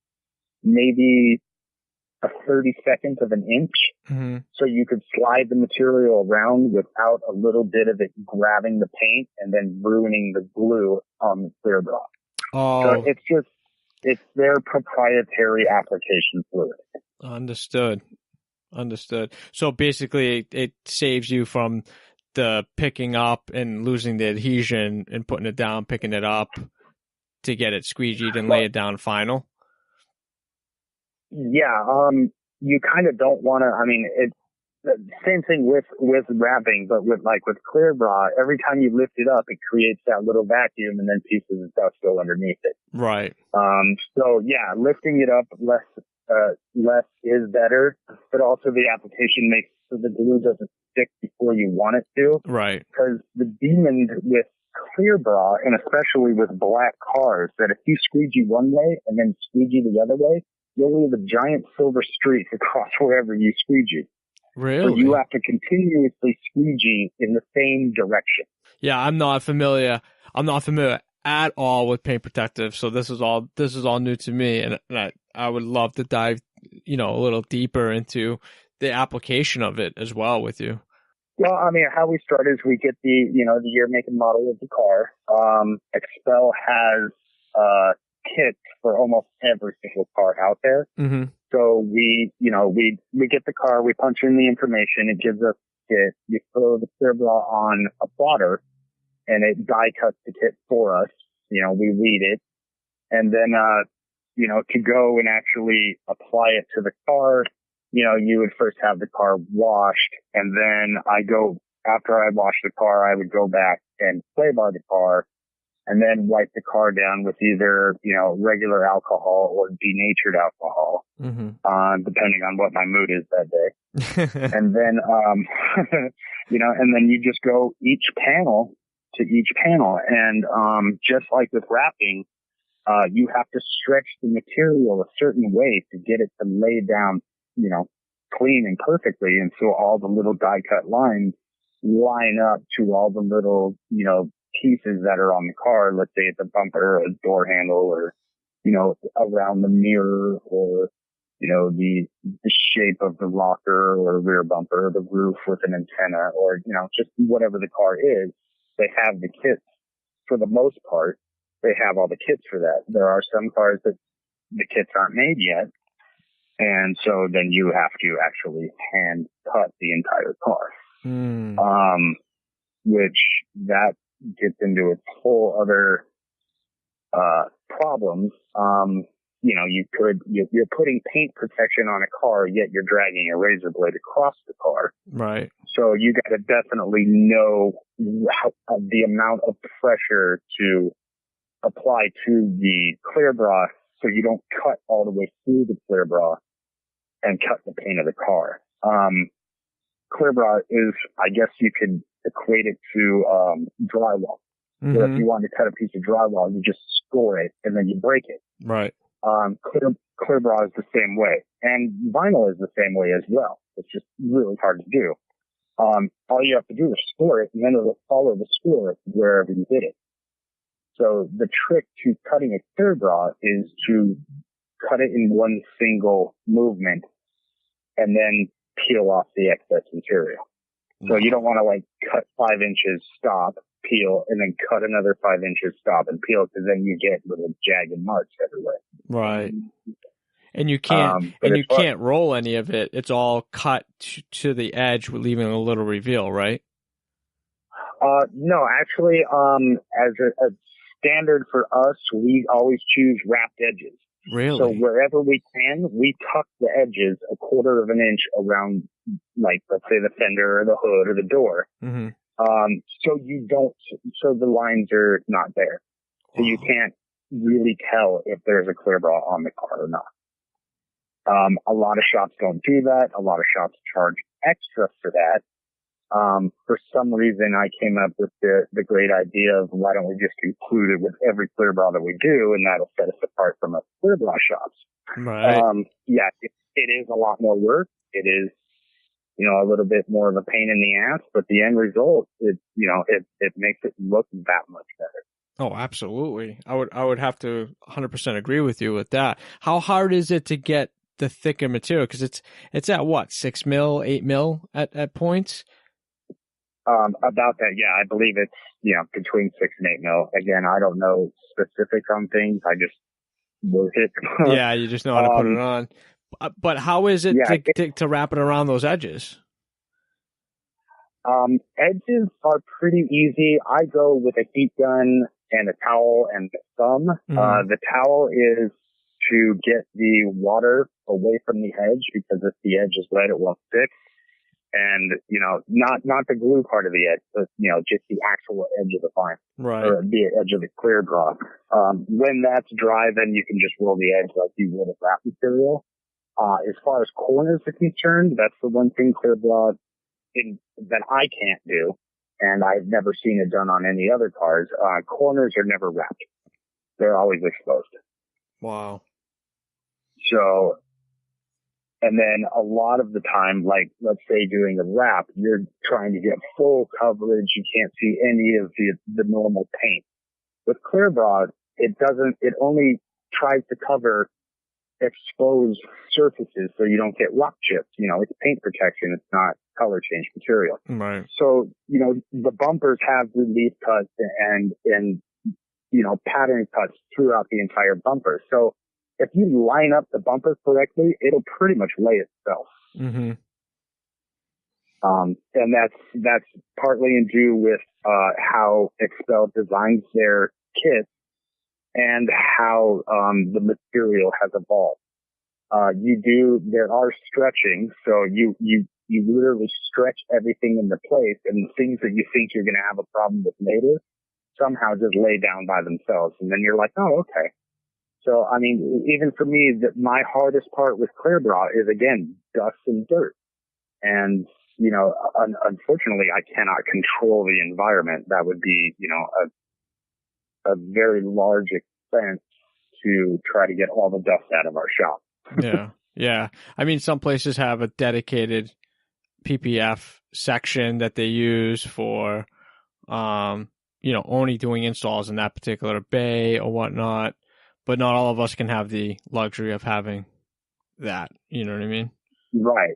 maybe a 32nd of an inch. Mm-hmm. So you could slide the material around without a little bit of it grabbing the paint and then ruining the glue on the clear bra. So it's their proprietary application fluid. Understood. So basically it saves you from the picking up and losing the adhesion and putting it down, picking it up to get it squeegeed and lay it down final. Yeah, you kind of don't want to, same thing with wrapping, but with clear bra, every time you lift it up, it creates that little vacuum and then pieces of stuff go underneath it. Right. So yeah, lifting it up less is better, but also the application makes so the glue doesn't stick before you want it to. Right. Because the demon with clear bra, and especially with black cars, that if you squeegee one way and then squeegee the other way, you'll leave a giant silver streak across wherever you squeegee. Really? So you have to continuously squeegee in the same direction. Yeah, I'm not familiar at all with paint protective, so this is all new to me, and I would love to dive, a little deeper into the application of it as well with you. Well, how we start is we get the year, make, and model of the car. Expel has kits for almost every single car out there. Mm-hmm. So we get the car, we punch in the information, it gives us a kit, you throw the clear bra on a plotter, and it die cuts the kit for us. We read it, and then to go and actually apply it to the car, you would first have the car washed, and then after I wash the car, I would go back and play by the car, and then wipe the car down with either, regular alcohol or denatured alcohol, mm-hmm. Depending on what my mood is that day. And then, and then you just go each panel to each panel. And, just like with wrapping, you have to stretch the material a certain way to get it to lay down, clean and perfectly. And so all the little die cut lines line up to all the little, pieces that are on the car. Let's say it's a bumper, a door handle, or, around the mirror, or, the shape of the rocker or rear bumper, the roof with an antenna, or, just whatever the car is. They have the kits for the most part. They have all the kits for that. There are some cars that the kits aren't made yet. And so then you have to actually hand cut the entire car. Which that gets into its whole other, problems. You're putting paint protection on a car, yet you're dragging a razor blade across the car. Right. So you got to definitely know the amount of pressure to apply to the clear bra, so you don't cut all the way through the clear bra and cut the paint of the car. clear bra is, I guess you could equate it to drywall. Mm-hmm. So if you want to cut a piece of drywall, you just score it and then you break it. Right. Clear bra is the same way, and vinyl is the same way as well. It's just really hard to do. All you have to do is score it, and then it'll follow the score wherever you did it. So the trick to cutting a clear bra is to cut it in one single movement and then peel off the excess material. So you don't want to like cut 5 inches, stop, peel, and then cut another 5 inches, stop, and peel, because then you get little jagged marks everywhere. Right. And you can't roll any of it. It's all cut to the edge, leaving a little reveal, right? No, actually, as a standard for us, we always choose wrapped edges. Really? So wherever we can, we tuck the edges 1/4 of an inch around, like, let's say the fender or the hood or the door. Mm-hmm. So the lines are not there. So you can't really tell if there's a clear bra on the car or not. A lot of shops don't do that. A lot of shops charge extra for that. For some reason, I came up with the great idea of why don't we just include it with every clear bra that we do, and that'll set us apart from other clear bra shops. Right. Yeah, it is a lot more work. It is, a little bit more of a pain in the ass, but the end result, it makes it look that much better. Oh, absolutely. I would have to 100% agree with you with that. How hard is it to get the thicker material? Because it's at what, 6 mil, 8 mil at points? About that, yeah, I believe it's, between 6 and 8 mil. Again, I don't know specific on things. I just work it. Yeah, you just know how to put it on. But how is it to wrap it around those edges? Edges are pretty easy. I go with a heat gun and a towel and a thumb. Mm-hmm. The towel is to get the water away from the edge, because if the edge is wet, it won't stick. And, not the glue part of the edge, but, just the actual edge of the vinyl. Right. Or the edge of the clear bra. When that's dry, then you can just roll the edge like you would a wrap material. As far as corners are concerned, that's the one thing clear bra that I can't do. And I've never seen it done on any other cars. Corners are never wrapped. They're always exposed. Wow. So, and then a lot of the time, like, let's say doing a wrap, you're trying to get full coverage. You can't see any of the normal paint. With clear bra, it only tries to cover exposed surfaces so you don't get rock chips. It's paint protection. It's not color change material. Right. So, the bumpers have relief cuts and pattern cuts throughout the entire bumper. So if you line up the bumper correctly, it'll pretty much lay itself. Mm-hmm. And that's partly in due with, how Expel designs their kits and how, the material has evolved. There are stretching, so you literally stretch everything into place, and the things that you think you're going to have a problem with later somehow just lay down by themselves. And then you're like, oh, okay. So, I mean, even for me, my hardest part with clear bra is, again, dust and dirt. And, unfortunately, I cannot control the environment. That would be, a very large expense to try to get all the dust out of our shop. Yeah. Yeah. I mean, some places have a dedicated PPF section that they use for, only doing installs in that particular bay or whatnot. But not all of us can have the luxury of having that. You know what I mean? Right.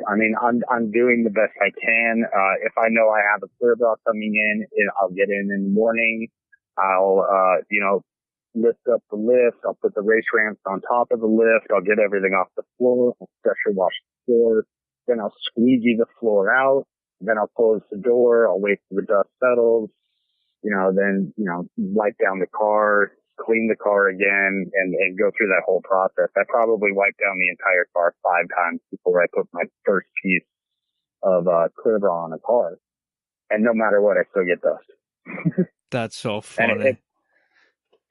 I mean, I'm doing the best I can. If I know I have a clear bra coming in, I'll get in the morning. I'll, lift up the lift. I'll put the race ramps on top of the lift. I'll get everything off the floor. I'll pressure wash the floor. Then I'll squeegee the floor out. Then I'll close the door. I'll wait till the dust settles. Then, wipe down the car, clean the car again, and go through that whole process. I probably wiped down the entire car 5 times before I put my first piece of clear bra on a car. And no matter what, I still get dust. That's so funny.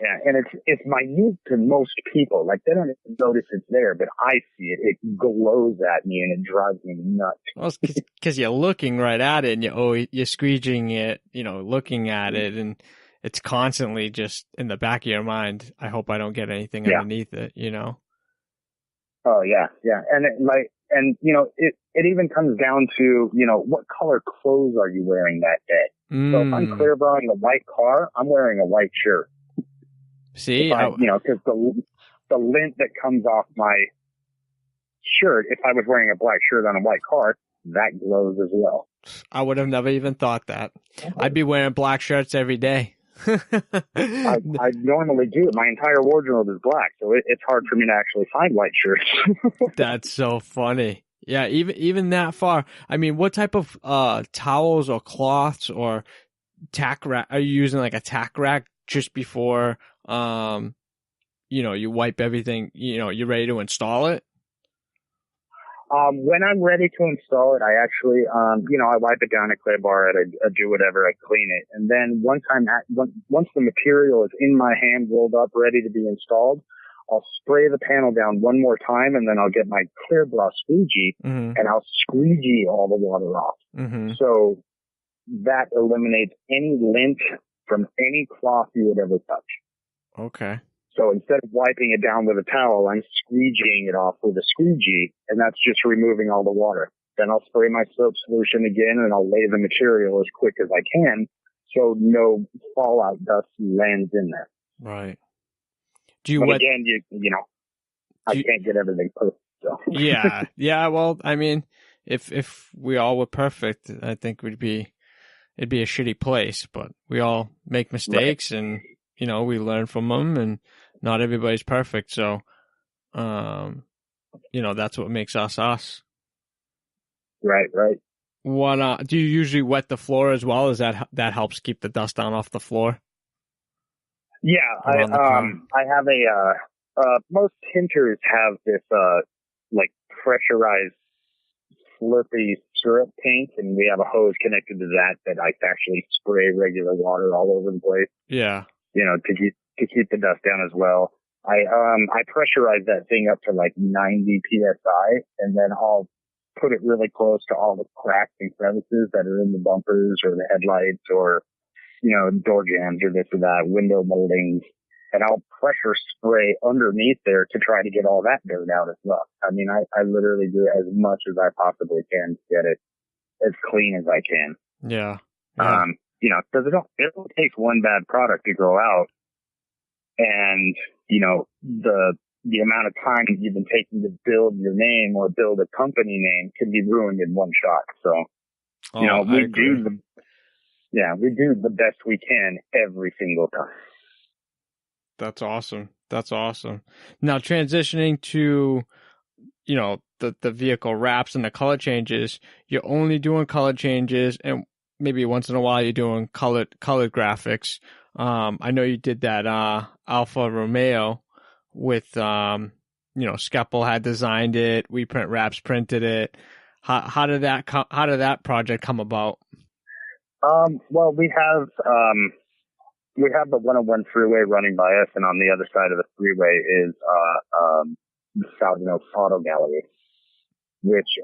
Yeah, and it's minute to most people. Like, they don't even notice it's there, but I see it. It glows at me, and it drives me nuts. Well, it's because you're looking right at it, and you're squeegeeing it, looking at it, and it's constantly just in the back of your mind. I hope I don't get anything underneath it, Oh yeah, yeah, and it even comes down to what color clothes are you wearing that day. So if I'm clear browing a white car, I'm wearing a white shirt. See, because the lint that comes off my shirt, if I was wearing a black shirt on a white car, that glows as well. I would have never even thought that. I'd be wearing black shirts every day. I normally do. My entire wardrobe is black, so it's hard for me to actually find white shirts. That's so funny. Yeah, even that far. I mean, what type of towels or cloths or tack rack are you using? Like a tack rack just before you wipe everything, you're ready to install it? When I'm ready to install it, I actually, I wipe it down a clay bar, I do whatever, I clean it. And then once the material is in my hand, rolled up, ready to be installed, I'll spray the panel down one more time, and then I'll get my clear bra squeegee, and I'll squeegee all the water off. So that eliminates any lint from any cloth you would ever touch. Okay. So instead of wiping it down with a towel, I'm squeegeeing it off with a squeegee, and that's just removing all the water. Then I'll spray my soap solution again, and I'll lay the material as quick as I can so no fallout dust lands in there. Right. Again, I can't get everything perfect. So. Yeah. Well, I mean, if we all were perfect, I think it'd be a shitty place. But we all make mistakes, and we learn from them, and not everybody's perfect. So, that's what makes us us. Right. What do you usually wet the floor as well? Is that helps keep the dust down off the floor? Yeah, I have most tinters have this pressurized slurpy syrup tank, and we have a hose connected to that I actually spray regular water all over the place. Yeah. To keep the dust down as well. I pressurize that thing up to like 90 psi, and then I'll put it really close to all the cracks and crevices that are in the bumpers or the headlights or door jambs or this or that, window moldings, and I'll pressure spray underneath there to try to get all that dirt out as well. I mean, I literally do as much as I possibly can to get it as clean as I can. Yeah. Because it only takes one bad product to go out, and the amount of time you've been taking to build your name or build a company name can be ruined in one shot. So, we do the best we can every single time. That's awesome. Now transitioning to, the vehicle wraps and the color changes, you're only doing color changes, and maybe once in a while you're doing colored graphics. I know you did that Alfa Romeo with Skeppel had designed it, We Print Wraps printed it. How did that project come about? Well, we have the 101 freeway running by us, and on the other side of the freeway is the Southern Oaks Auto Gallery, which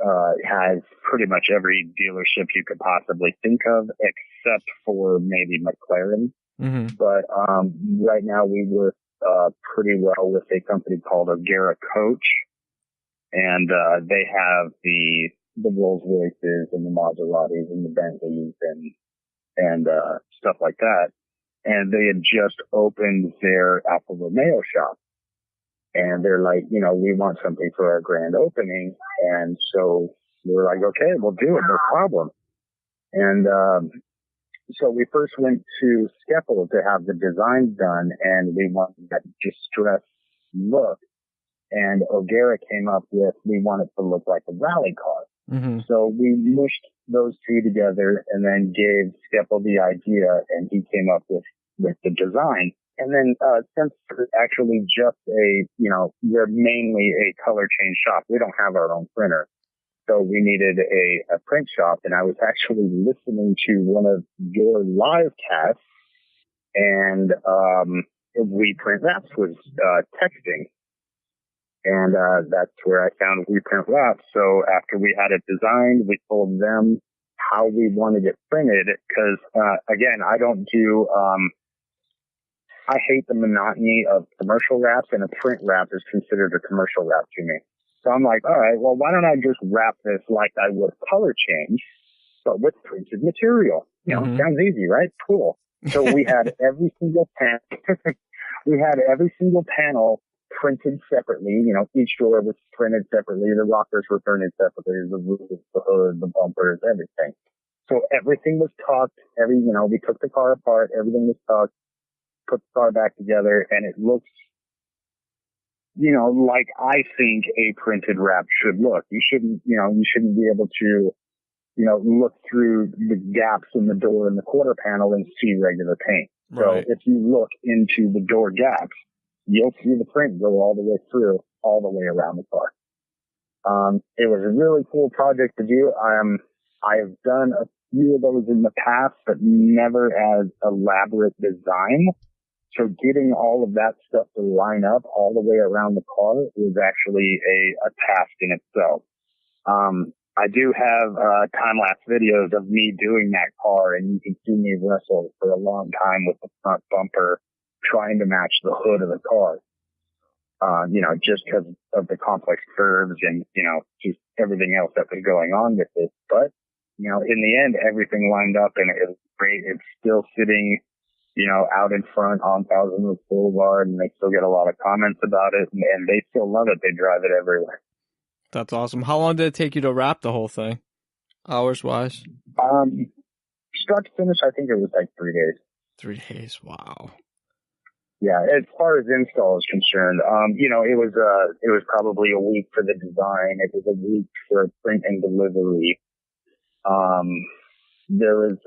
has pretty much every dealership you could possibly think of, except for maybe McLaren. But right now we work pretty well with a company called O'Gara Coach, and they have the Rolls Royces and the Maseratis and the Bentleys and stuff like that. And they had just opened their Alfa Romeo shop. And they're like, we want something for our grand opening. And so we were like, okay, we'll do it. No problem. And so we first went to Skeppel to have the design done, and we wanted that distressed look. And O'Gara came up with, we want it to look like a rally car. So we mushed those two together and then gave Skeppel the idea, and he came up with the design. And then, since it's actually just we're mainly a color change shop, we don't have our own printer. So we needed a print shop, and I was actually listening to one of your live casts, and We Print Wraps was texting. And that's where I found We Print Wraps. So after we had it designed, we told them how we wanted it printed. Because, again, I don't do, I hate the monotony of commercial wraps, and a print wrap is considered a commercial wrap to me. So I'm like, all right, well, why don't I just wrap this like I would color change, but with printed material? You know, sounds easy, right? Cool. So we had every single panel printed separately. You know, each door was printed separately. The rockers were printed separately. The roof, the hood, the bumpers, everything. So everything was tucked. We took the car apart. Everything was tucked. Put the car back together, and it looks, like I think a printed wrap should look. You shouldn't be able to, look through the gaps in the door and the quarter panel and see regular paint. Right. So if you look into the door gaps, you'll see the print go all the way through, all the way around the car. It was a really cool project to do. I have done a few of those in the past, but never as elaborate design. So getting all of that stuff to line up all the way around the car was actually a task in itself. I do have time-lapse videos of me doing that car, and you can see me wrestle for a long time with the front bumper trying to match the hood of the car. Just because of the complex curves and, just everything else that was going on with it. But, in the end, everything lined up and it was great. It's still sitting, out in front on Thousand Oaks Boulevard, and they still get a lot of comments about it, and they still love it. They drive it everywhere. That's awesome. How long did it take you to wrap the whole thing, hours-wise? Start to finish, I think it was like 3 days. 3 days, wow. Yeah, as far as install is concerned, it was probably a week for the design. It was a week for print and delivery. There was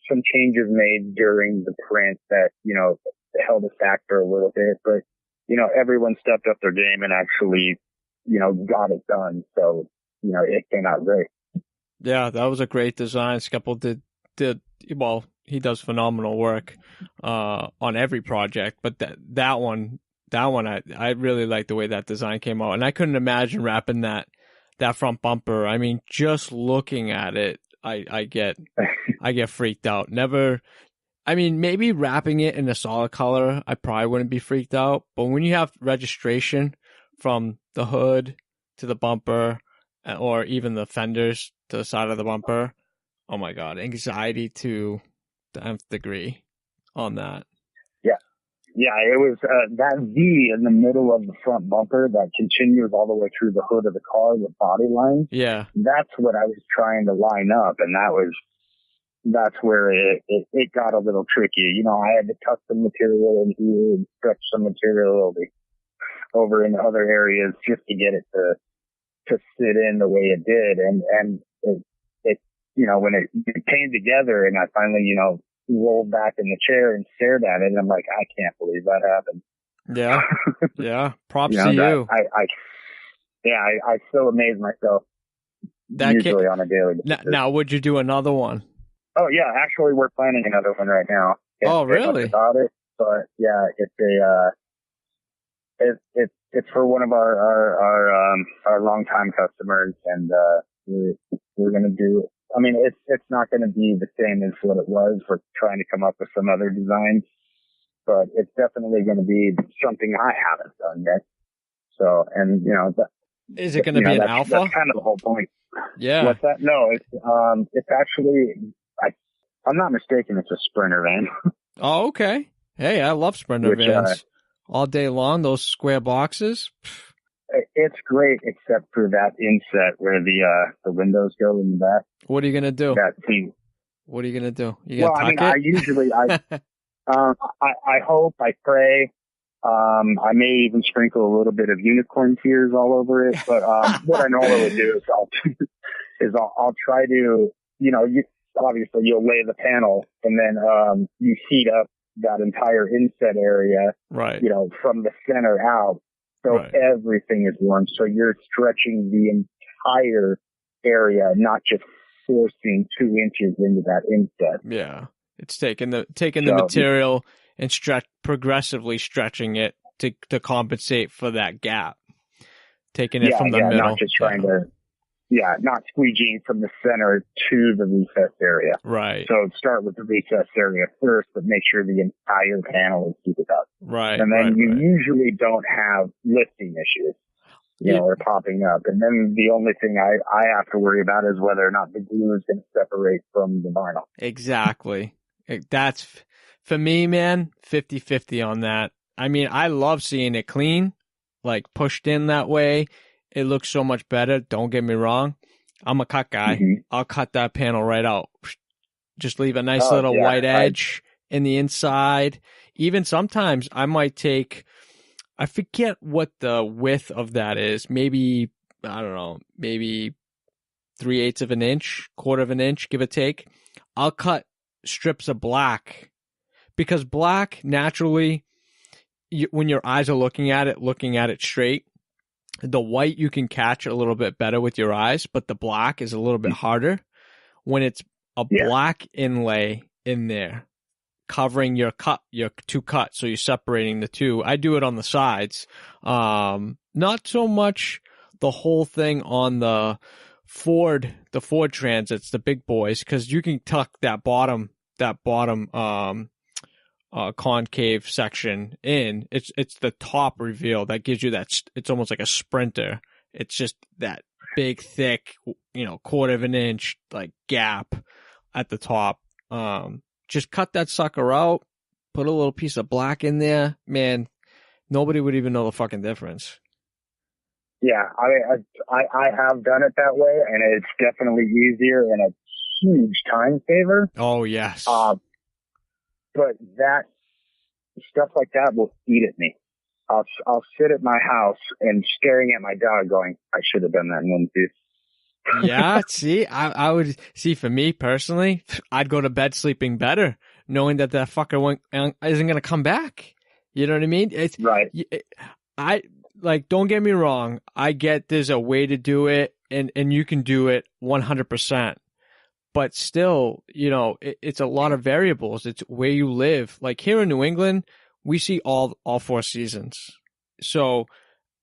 some changes made during the print that, held us back for a little bit, but, everyone stepped up their game and actually, got it done. So, it came out great. Yeah, that was a great design. Skeppel he does phenomenal work on every project, but that one I really like the way that design came out, and I couldn't imagine wrapping that front bumper. I mean, just looking at it, I get freaked out. Maybe wrapping it in a solid color, I probably wouldn't be freaked out, but when you have registration from the hood to the bumper, or even the fenders to the side of the bumper, oh my God, anxiety to the nth degree on that. Yeah, it was that V in the middle of the front bumper that continues all the way through the hood of the car, the body line. Yeah. That's what I was trying to line up, and that's where it got a little tricky. I had to tuck some material in here and stretch some material over in other areas just to get it to sit in the way it did. And it when it came together and I finally, rolled back in the chair and stared at it, and I'm like, I can't believe that happened. Yeah. Yeah. Props to you. I still amaze myself usually on a daily basis. Now, would you do another one? Oh yeah, actually we're planning another one right now. Oh really? About it, but yeah, it's for one of our longtime customers, and we're gonna do. I mean, it's not going to be the same as what it was. We're trying to come up with some other designs, but it's definitely going to be something I haven't done yet. So, and is it going to be an alpha? That's kind of the whole point. Yeah. What's that? No, it's actually, I'm not mistaken. It's a Sprinter van. Oh, okay. Hey, I love Sprinter vans all day long. Those square boxes. It's great, except for that inset where the windows go in the back. What are you gonna do? That thing. What are you gonna do? You gonna tuck it? I usually I hope, I pray. I may even sprinkle a little bit of unicorn tears all over it. But what I normally do is I'll try to, obviously you'll lay the panel and then you heat up that entire inset area, right? From the center out. So everything is warm. So you're stretching the entire area, not just forcing 2 inches into that inset. Yeah. It's taking the material and progressively stretching it to compensate for that gap. Taking it from the middle. Not just trying to, not squeegeeing from the center to the recessed area. Right. So start with the recessed area first, but make sure the entire panel is heated up. Right. And then you usually don't have lifting issues, or popping up. And then the only thing I have to worry about is whether or not the glue is going to separate from the vinyl. Exactly. That's, for me, man, 50-50 on that. I mean, I love seeing it clean, like pushed in that way. It looks so much better. Don't get me wrong. I'm a cut guy. Mm-hmm. I'll cut that panel right out. Just leave a nice little white edge in the inside. Even sometimes I might take, I forget what the width of that is. Maybe, I don't know, maybe 3/8 of an inch, 1/4 of an inch, give or take. I'll cut strips of black because black naturally, when your eyes are looking at it straight, the white you can catch a little bit better with your eyes, but the black is a little bit harder when it's a black inlay in there covering your two cuts. So you're separating the two. I do it on the sides. Not so much the whole thing on the Ford Transits, the big boys, because you can tuck that bottom concave section in. It's the top reveal that gives you that. It's almost like a Sprinter. It's just that big, thick, 1/4 of an inch like gap at the top. Just cut that sucker out, put a little piece of black in there. Man, nobody would even know the fucking difference. Yeah, I have done it that way, and it's definitely easier and a huge time saver. Oh yes. But that stuff like that will eat at me. I'll sit at my house and staring at my dog going, I should have done that in one piece. Yeah, see, I would see, for me personally, I'd go to bed sleeping better, knowing that fucker isn't going to come back. You know what I mean? It's right. Don't get me wrong. I get there's a way to do it and you can do it 100%. But still, it's a lot of variables. It's where you live. Like here in New England, we see all 4 seasons. So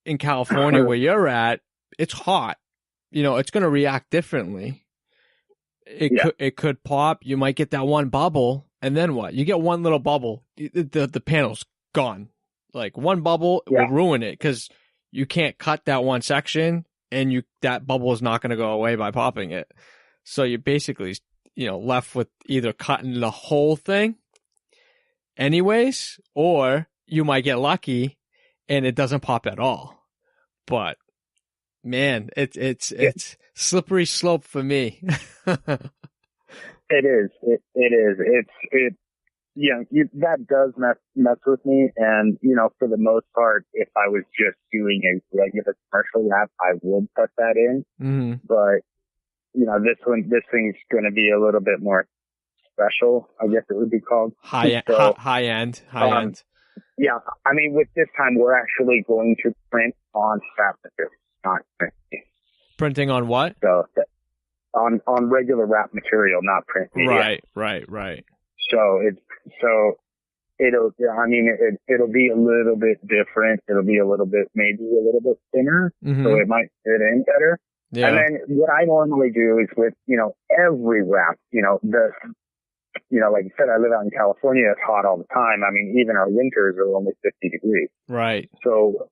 in California, where you're at, it's hot. It's going to react differently. It could pop. You might get that one bubble, and then what? You get one little bubble, the panel's gone. Like one bubble will ruin it because you can't cut that one section, and that bubble is not going to go away by popping it. So you're basically, left with either cutting the whole thing anyways, or you might get lucky and it doesn't pop at all. But man, it's slippery slope for me. It is. That does mess with me. And, for the most part, if I was just doing a regular commercial wrap, I would put that in. Mm-hmm. But, this thing's going to be a little bit more special, I guess it would be called. High end. Yeah. I mean, with this time, we're actually going to print on scrap material, not printing. Printing on what? So, on regular wrap material, not print media. Right. It'll be a little bit different. It'll be maybe a little bit thinner, so it might fit in better. Yeah. And then what I normally do is with, every wrap, like you said, I live out in California. It's hot all the time. I mean, even our winters are only 50 degrees. Right. So,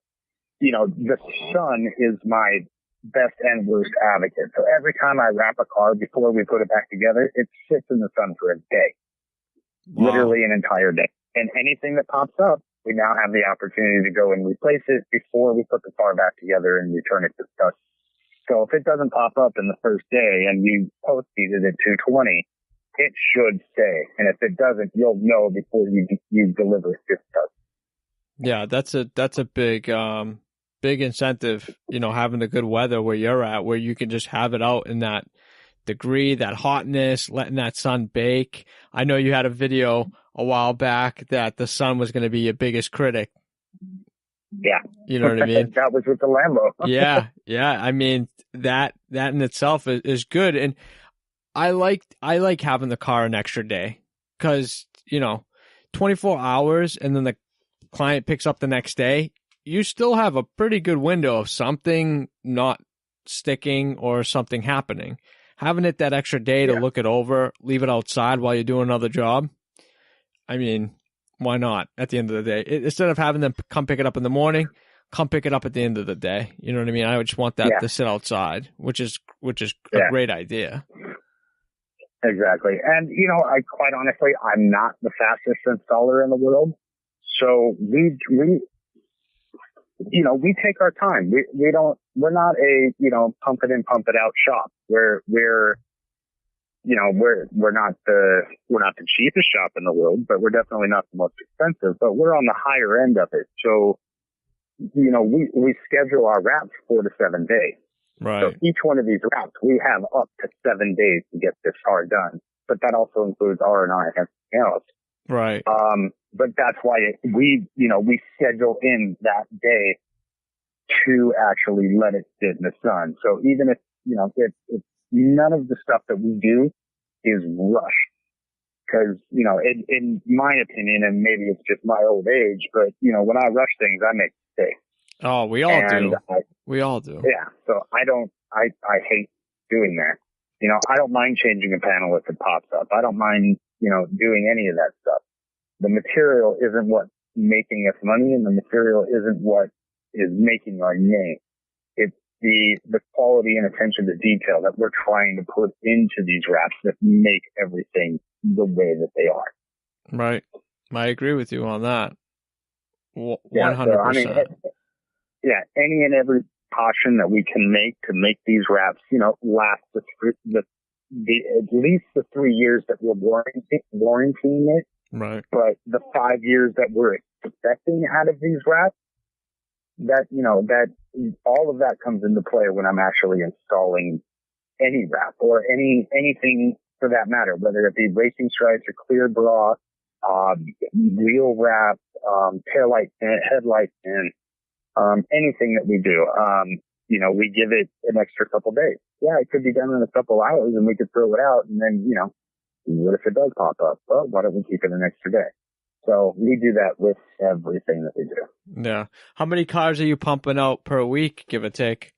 the sun is my best and worst advocate. So every time I wrap a car before we put it back together, it sits in the sun for a day. Wow. Literally an entire day. And anything that pops up, we now have the opportunity to go and replace it before we put the car back together and return it to the customer. So if it doesn't pop up in the first day and you post it at 220, it should stay. And if it doesn't, you'll know before you deliver it to the customer. Yeah, that's a big incentive, having the good weather where you're at, where you can just have it out in that degree, that hotness, letting that sun bake. I know you had a video a while back that the sun was going to be your biggest critic. Yeah. You know what I mean? That was with the Lambo. Yeah. I mean, that in itself is good. And I like having the car an extra day because, 24 hours and then the client picks up the next day, you still have a pretty good window of something not sticking or something happening. Having it that extra day to look it over, leave it outside while you're doing another job. I mean, why not at the end of the day? Instead of having them come pick it up in the morning, come pick it up at the end of the day. You know what I mean? I would just want that to sit outside, which is a great idea. Exactly. And, I quite honestly, I'm not the fastest installer in the world. So we take our time. We're not a, pump it in, pump it out shop. We're not the cheapest shop in the world, but we're definitely not the most expensive, but we're on the higher end of it. So, we schedule our wraps 4 to 7 days. Right. So each one of these wraps, we have up to 7 days to get this car done, but that also includes R&I and everything else. Right. But that's why we schedule in that day to actually let it sit in the sun. So even if, it's none of the stuff that we do is rushed. Cause, in my opinion, and maybe it's just my old age, but, when I rush things, I make mistakes. Oh, we all do. We all do. Yeah. So I hate doing that. I don't mind changing a panel if it pops up. I don't mind, doing any of that stuff. The material isn't what's making us money, and the material isn't what is making our name. It's the quality and attention to detail that we're trying to put into these wraps that make everything the way that they are. Right. I agree with you on that. 100%. Any and every caution that we can make to make these wraps, last at least the 3 years that we're warrantying it. Right. But the 5 years that we're expecting out of these wraps, that all of that comes into play when I'm actually installing any wrap or anything for that matter, whether it be racing stripes or clear bra, wheel wrap, taillight tint, headlight tint, anything that we do. We give it an extra couple days. Yeah, it could be done in a couple hours and we could throw it out and then, what if it does pop up? Well, why don't we keep it an extra day? So we do that with everything that we do. Yeah. How many cars are you pumping out per week, give or take?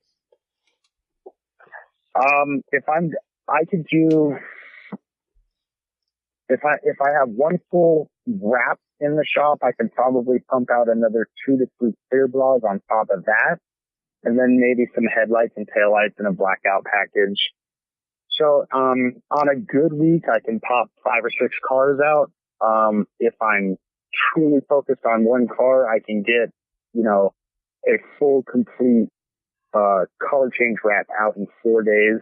If I have one full wrap in the shop, I can probably pump out another 2 to 3 clear bras on top of that. And then maybe some headlights and taillights in a blackout package. So, on a good week, I can pop 5 or 6 cars out. If I'm truly focused on one car, I can get, a full, complete, color change wrap out in 4 days.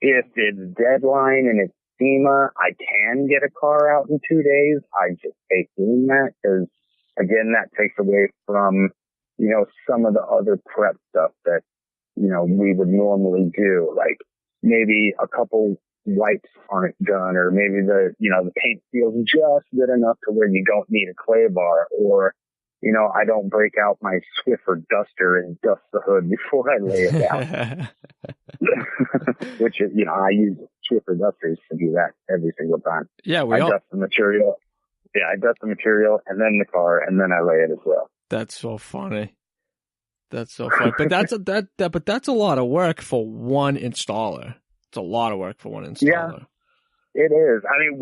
If it's deadline and it's SEMA, I can get a car out in 2 days. I just hate doing that because, again, that takes away from, some of the other prep stuff that, we would normally do. Like maybe a couple wipes aren't done, or maybe the paint feels just good enough to where you don't need a clay bar, or, I don't break out my Swiffer duster and dust the hood before I lay it down. Which is, I use Swiffer dusters to do that every single time. Yeah, I dust the material. Yeah, I dust the material and then the car and then I lay it as well. That's so funny. But that's a lot of work for one installer. It's a lot of work for one installer. Yeah, it is. I mean,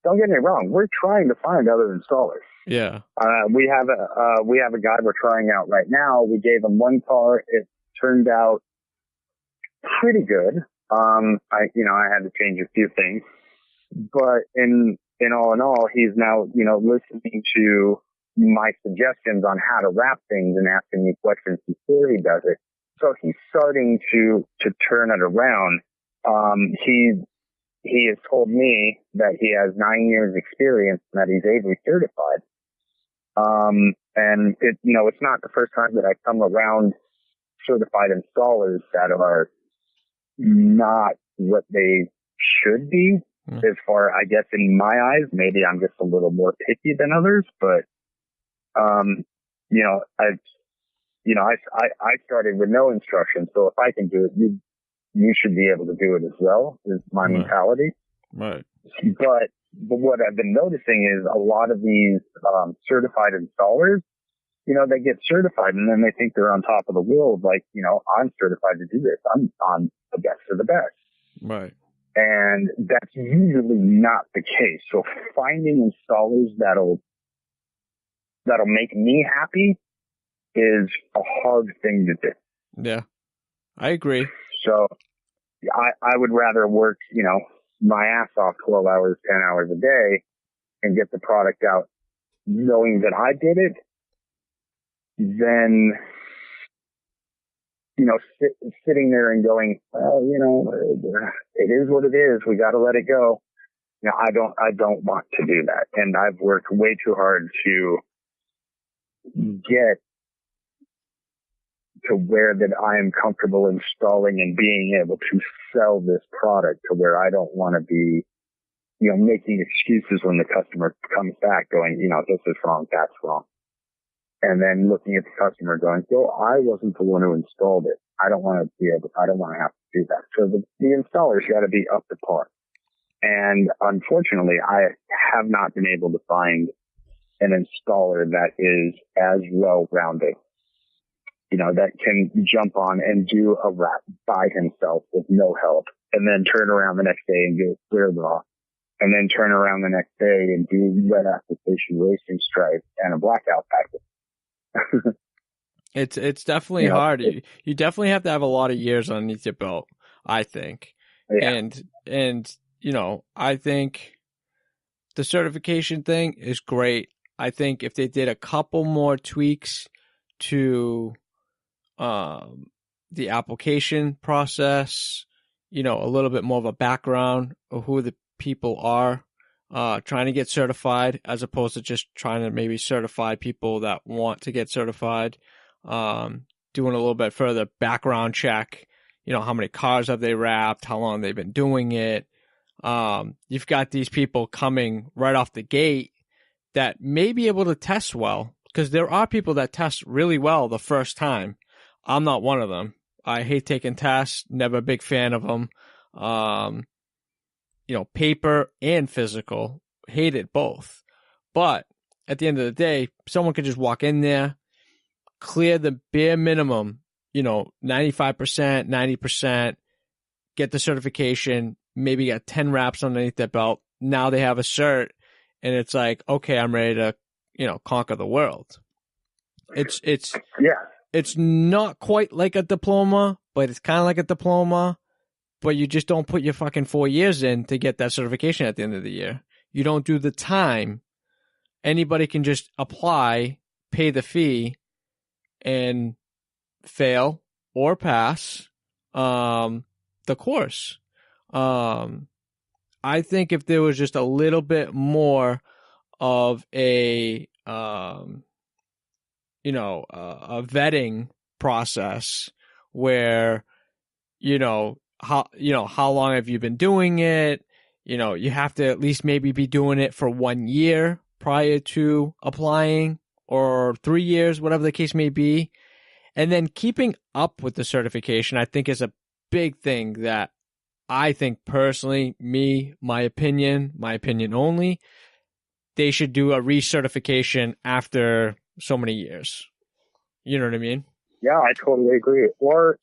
don't get me wrong. We're trying to find other installers. Yeah. We have a guy we're trying out right now. We gave him one car. It turned out pretty good. I had to change a few things, but in all, he's now, listening to my suggestions on how to wrap things and asking me questions before he does it. So he's starting to turn it around. He has told me that he has 9 years experience and that he's Avery certified. And it's not the first time that I come around certified installers that are not what they should be. As far, I guess, in my eyes, maybe I'm just a little more picky than others, but, I started with no instruction. So if I can do it, you should be able to do it as well, is my mentality. Right. But but what I've been noticing is a lot of these certified installers, you know, they get certified and then they think they're on top of the world. Like, you know, I'm certified to do this. I'm the best of the best. Right. And that's usually not the case. So finding installers that'll make me happy is a hard thing to do. Yeah, I agree. So I would rather work, you know, my ass off 12 hours, 10 hours a day and get the product out knowing that I did it than, you know, sitting there and going, well, you know, it is what it is. We got to let it go. You know, I don't want to do that. And I've worked way too hard to get to where that I am comfortable installing and being able to sell this product to where I don't want to be, you know, making excuses when the customer comes back going, you know, this is wrong, that's wrong. And then looking at the customer going, well, I wasn't the one who installed it. I don't want to have to do that. So the installer's got to be up to par. And unfortunately, I have not been able to find an installer that is as well-rounded, you know, that can jump on and do a wrap by himself with no help, and then turn around the next day and do a clear draw, and then turn around the next day and do red application racing stripe and a blackout package. It's definitely hard. You definitely have to have a lot of years underneath your belt, I think. Yeah. And you know, I think the certification thing is great. I think if they did a couple more tweaks to the application process, you know, a little bit more of a background of who the people are trying to get certified, as opposed to just trying to maybe certify people that want to get certified, doing a little bit further background check, you know, how many cars have they wrapped, how long they've been doing it. You've got these people coming right off the gate that may be able to test well, because there are people that test really well the first time. I'm not one of them. I hate taking tests, never a big fan of them. You know, paper and physical, hate it both. But at the end of the day, someone could just walk in there, clear the bare minimum, you know, 95%, 90%, get the certification, maybe get 10 wraps underneath their belt. Now they have a cert, and it's like, okay, I'm ready to, you know, conquer the world. It's not quite like a diploma, but it's kind of like a diploma. But you just don't put your fucking 4 years in to get that certification at the end of the year. You don't do the time. Anybody can just apply, pay the fee, and fail or pass the course. I think if there was just a little bit more of a a vetting process where, how long have you been doing it? You know, you have to at least maybe be doing it for 1 year prior to applying, or 3 years, whatever the case may be. And then keeping up with the certification, I think, is a big thing that I think personally, my opinion only, they should do a recertification after so many years. You know what I mean? Yeah, I totally agree. Or,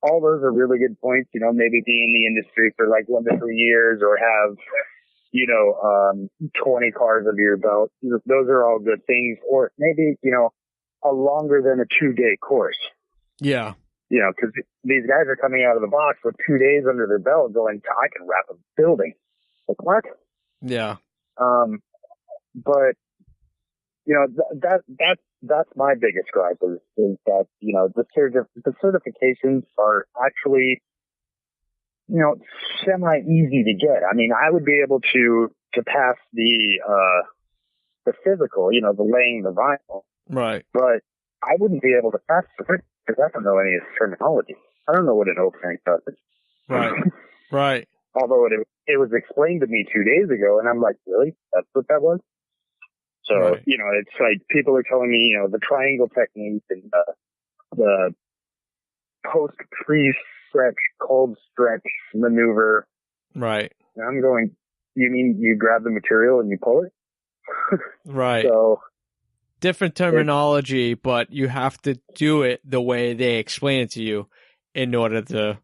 all those are really good points, maybe be in the industry for like 1 to 3 years, or have, 20 cars under your belt. Those are all good things. Or maybe, a longer than a 2-day course. Yeah. Because these guys are coming out of the box with 2 days under their belt going, I can wrap a building. Like, what? Yeah. But, that's my biggest gripe is that, the certifications are actually, semi easy to get. I mean, I would be able to pass the physical, the laying the vinyl. Right. But I wouldn't be able to pass the print because I don't know any of the terminology. I don't know what an opening does. Right. Right. Although it was explained to me 2 days ago, and I'm like, really? That's what that was? So, right. It's like people are telling me, the triangle technique and the post-pre-stretch, cold stretch maneuver. Right. And I'm going, You mean you grab the material and you pull it? Right. So different terminology, but you have to do it the way they explain it to you in order to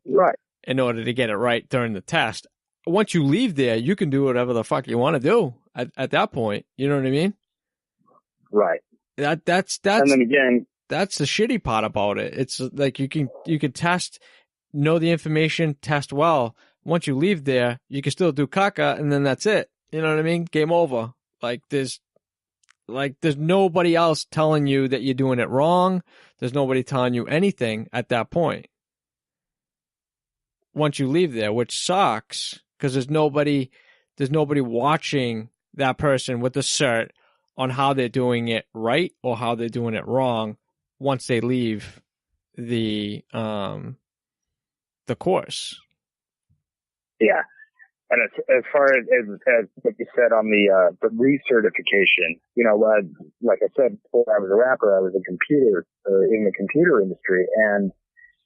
get it right during the test. Once you leave there, you can do whatever the fuck you want to do at that point. You know what I mean? Right. That's and then again, that's the shitty part about it. It's like you can test, know the information, test well. Once you leave there, you can still do caca, and then that's it. You know what I mean? Game over. There's nobody else telling you that you're doing it wrong. There's nobody telling you anything at that point. Once you leave there, which sucks because there's nobody watching that person with the cert on how they're doing it right or how they're doing it wrong once they leave the course. Yeah. And as far as what you said on the recertification, like I said before, I was a rapper. I was in the computer industry, and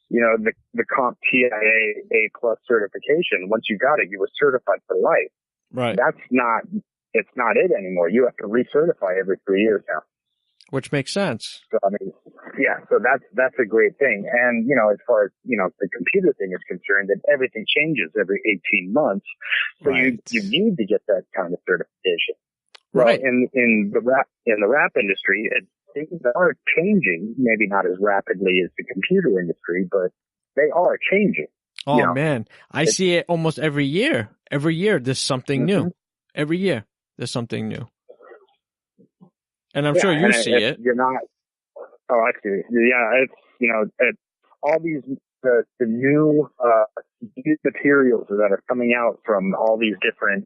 the Comp TIA A+ certification. Once you got it, you were certified for life. Right. It's not it anymore. You have to recertify every 3 years now. Which makes sense. So so that's a great thing. And as far as the computer thing is concerned, that everything changes every 18 months. So right. you need to get that kind of certification. Right. Well, in the rap industry, things are changing. Maybe not as rapidly as the computer industry, but they are changing. Oh man, I see it almost every year. Every year there's something new. Every year there's something new. And I'm sure you see it. You're not. Oh, I see. Yeah, it's all these the new materials that are coming out from all these different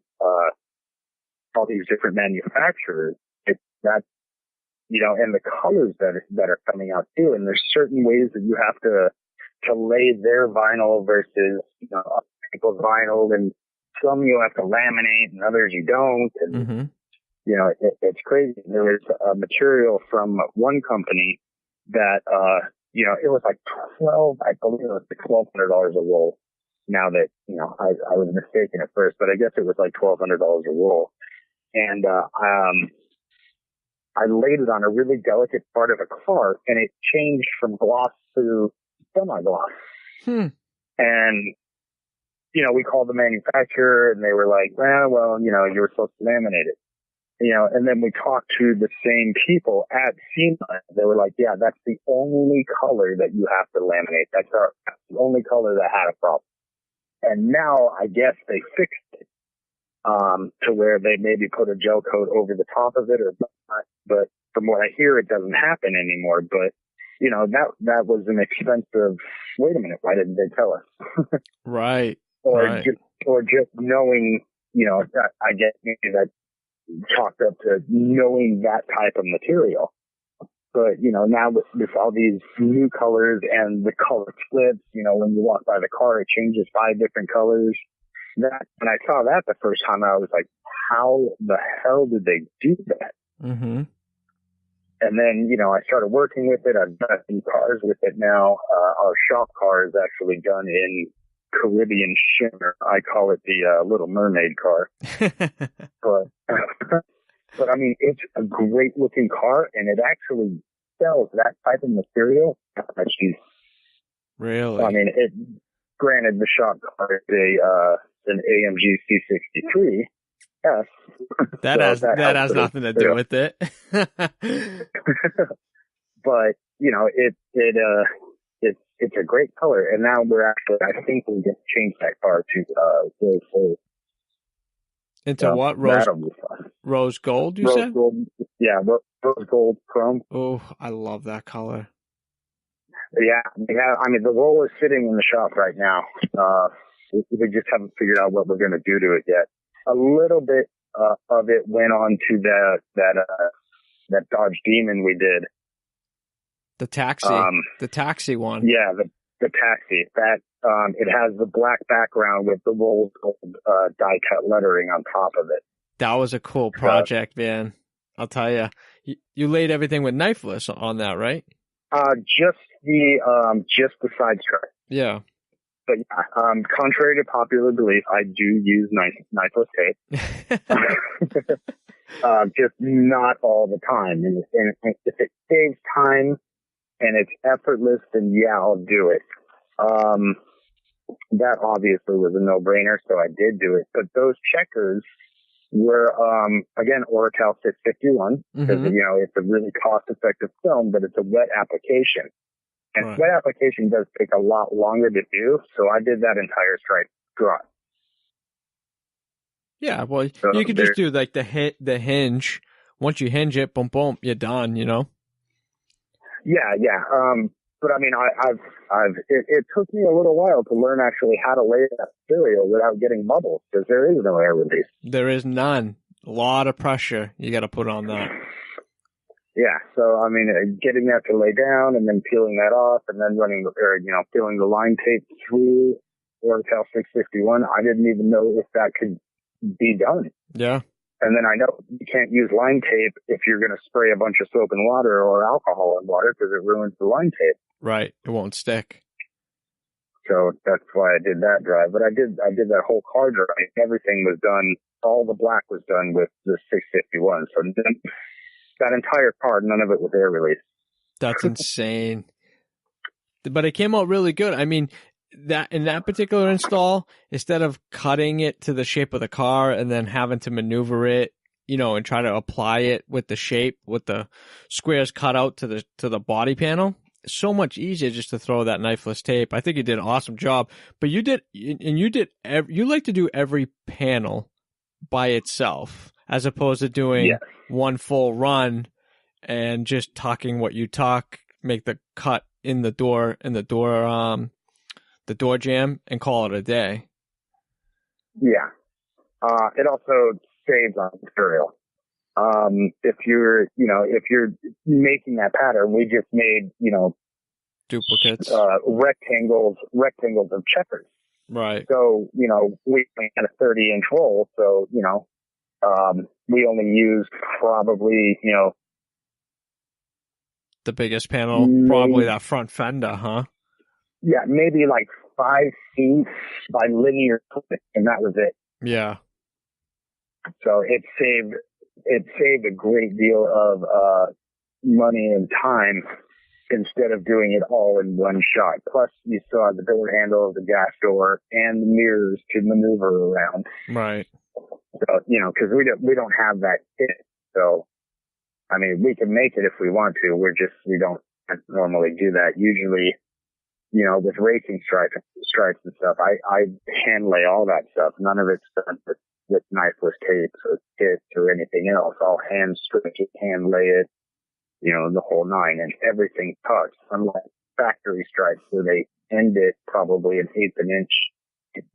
manufacturers. And the colors that are coming out too. And there's certain ways that you have to lay their vinyl versus other people's vinyl, and some you have to laminate and others you don't. And it's crazy. There was a material from one company that, it was like I believe it was like $1,200 a roll. Now that, I was mistaken at first, but I guess it was like $1,200 a roll. And, I laid it on a really delicate part of a car, and it changed from gloss to semi-gloss. And, we called the manufacturer, and they were like, well, you were supposed to laminate it. And then we talked to the same people at SEMA. They were like, yeah, that's the only color that you have to laminate. That's the only color that had a problem. And now I guess they fixed it, to where they maybe put a gel coat over the top of it or not. But from what I hear, it doesn't happen anymore. But, that was an expensive, wait a minute, why didn't they tell us? Right. Or just knowing, I guess maybe that chalked up to knowing that type of material. But, now with all these new colors and the color flips, when you walk by the car, it changes 5 different colors. When I saw that the first time, I was like, how the hell did they do that? Mm-hmm. And then, I started working with it. I've done a few cars with it now. Our shop car is actually done in Caribbean shimmer. I call it the Little Mermaid car. But I mean, it's a great looking car, and it actually sells that type of material. Really? I mean, granted, the shop car is an AMG C63. Yes. That has nothing to do with it. But, it's a great color. And now I think we just changed that car to, rose gold. Into what? Rose gold, you said? Gold, yeah, rose gold chrome. Oh, I love that color. Yeah. I mean, the roll is sitting in the shop right now. We just haven't figured out what we're going to do to it yet. A little bit of it went on to that Dodge Demon we did. The taxi one. Yeah, the taxi. That it has the black background with the rose gold die cut lettering on top of it. That was a cool project, man. I'll tell you. You laid everything with knifeless on that, right? Just the side stripe. Yeah. But yeah, contrary to popular belief, I do use knifeless tape. Just not all the time. And if it saves time and it's effortless, then yeah, I'll do it. That obviously was a no-brainer, so I did do it. But those checkers were, again, Oracal 651, because, you know, it's a really cost-effective film, but it's a wet application. And wet application does take a lot longer to do, so I did that entire stripe dry. Yeah, well, so you could just do like the hinge. Once you hinge it, boom, boom, you're done, you know? Yeah. But I mean, it took me a little while to learn actually how to lay that material without getting bubbles, because there is no air release. There is none. A lot of pressure you got to put on that. Yeah. So, I mean, getting that to lay down and then peeling that off and then peeling the line tape through Oracal 651, I didn't even know if that could be done. Yeah. And then I know you can't use line tape if you're going to spray a bunch of soap and water or alcohol in water, because it ruins the line tape. Right. It won't stick. So that's why I did that dry. But I did that whole car dry. Everything was done. All the black was done with the 651. So that entire car, none of it was air release. That's insane. But it came out really good. I mean, that in that particular install, instead of cutting it to the shape of the car and then having to maneuver it, you know, and try to apply it with the shape, with the squares cut out to the body panel, it's so much easier just to throw that knifeless tape. I think you did an awesome job. But you like to do every panel by itself, as opposed to doing one full run and just tucking what you tuck, make the cut in the door jam, and call it a day. Yeah. It also saves on material. If you're making that pattern, we just made, duplicates, rectangles of checkers. Right. So, we had a 30-inch roll. So, we only used probably, the biggest panel, probably that front fender, huh? Yeah, maybe like 5 feet by linear foot, and that was it. Yeah. So it saved a great deal of money and time instead of doing it all in one shot. Plus, you still have the door handle, the gas door, and the mirrors to maneuver around. Right. So, because we don't have that kit. So, I mean, we can make it if we want to. We don't normally do that. Usually, with racing stripes and stuff, I hand lay all that stuff. None of it's done with knifeless tapes or kits or anything else. I'll hand stretch it, hand lay it, the whole nine, and everything tucks. Unlike factory stripes where they end it probably an eighth of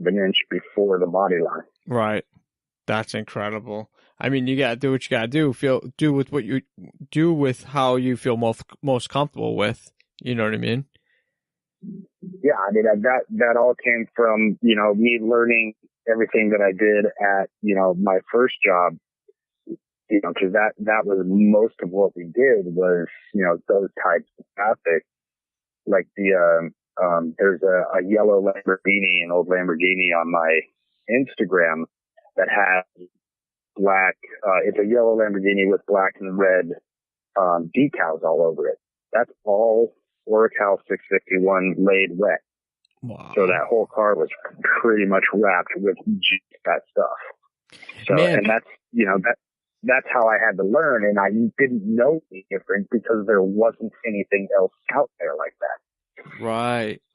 an inch before the body line. Right. That's incredible. I mean, you gotta do what you gotta do. Do with what you do with how you feel most comfortable with. You know what I mean? Yeah, I mean that all came from me learning everything that I did at my first job. Because that was most of what we did was those types of graphics. Like there's a yellow Lamborghini, an old Lamborghini on my Instagram that has black. It's a yellow Lamborghini with black and red decals all over it. That's all Oracal 651 laid wet. Wow. So that whole car was pretty much wrapped with just that stuff. So, and that's how I had to learn, and I didn't know any different because there wasn't anything else out there like that.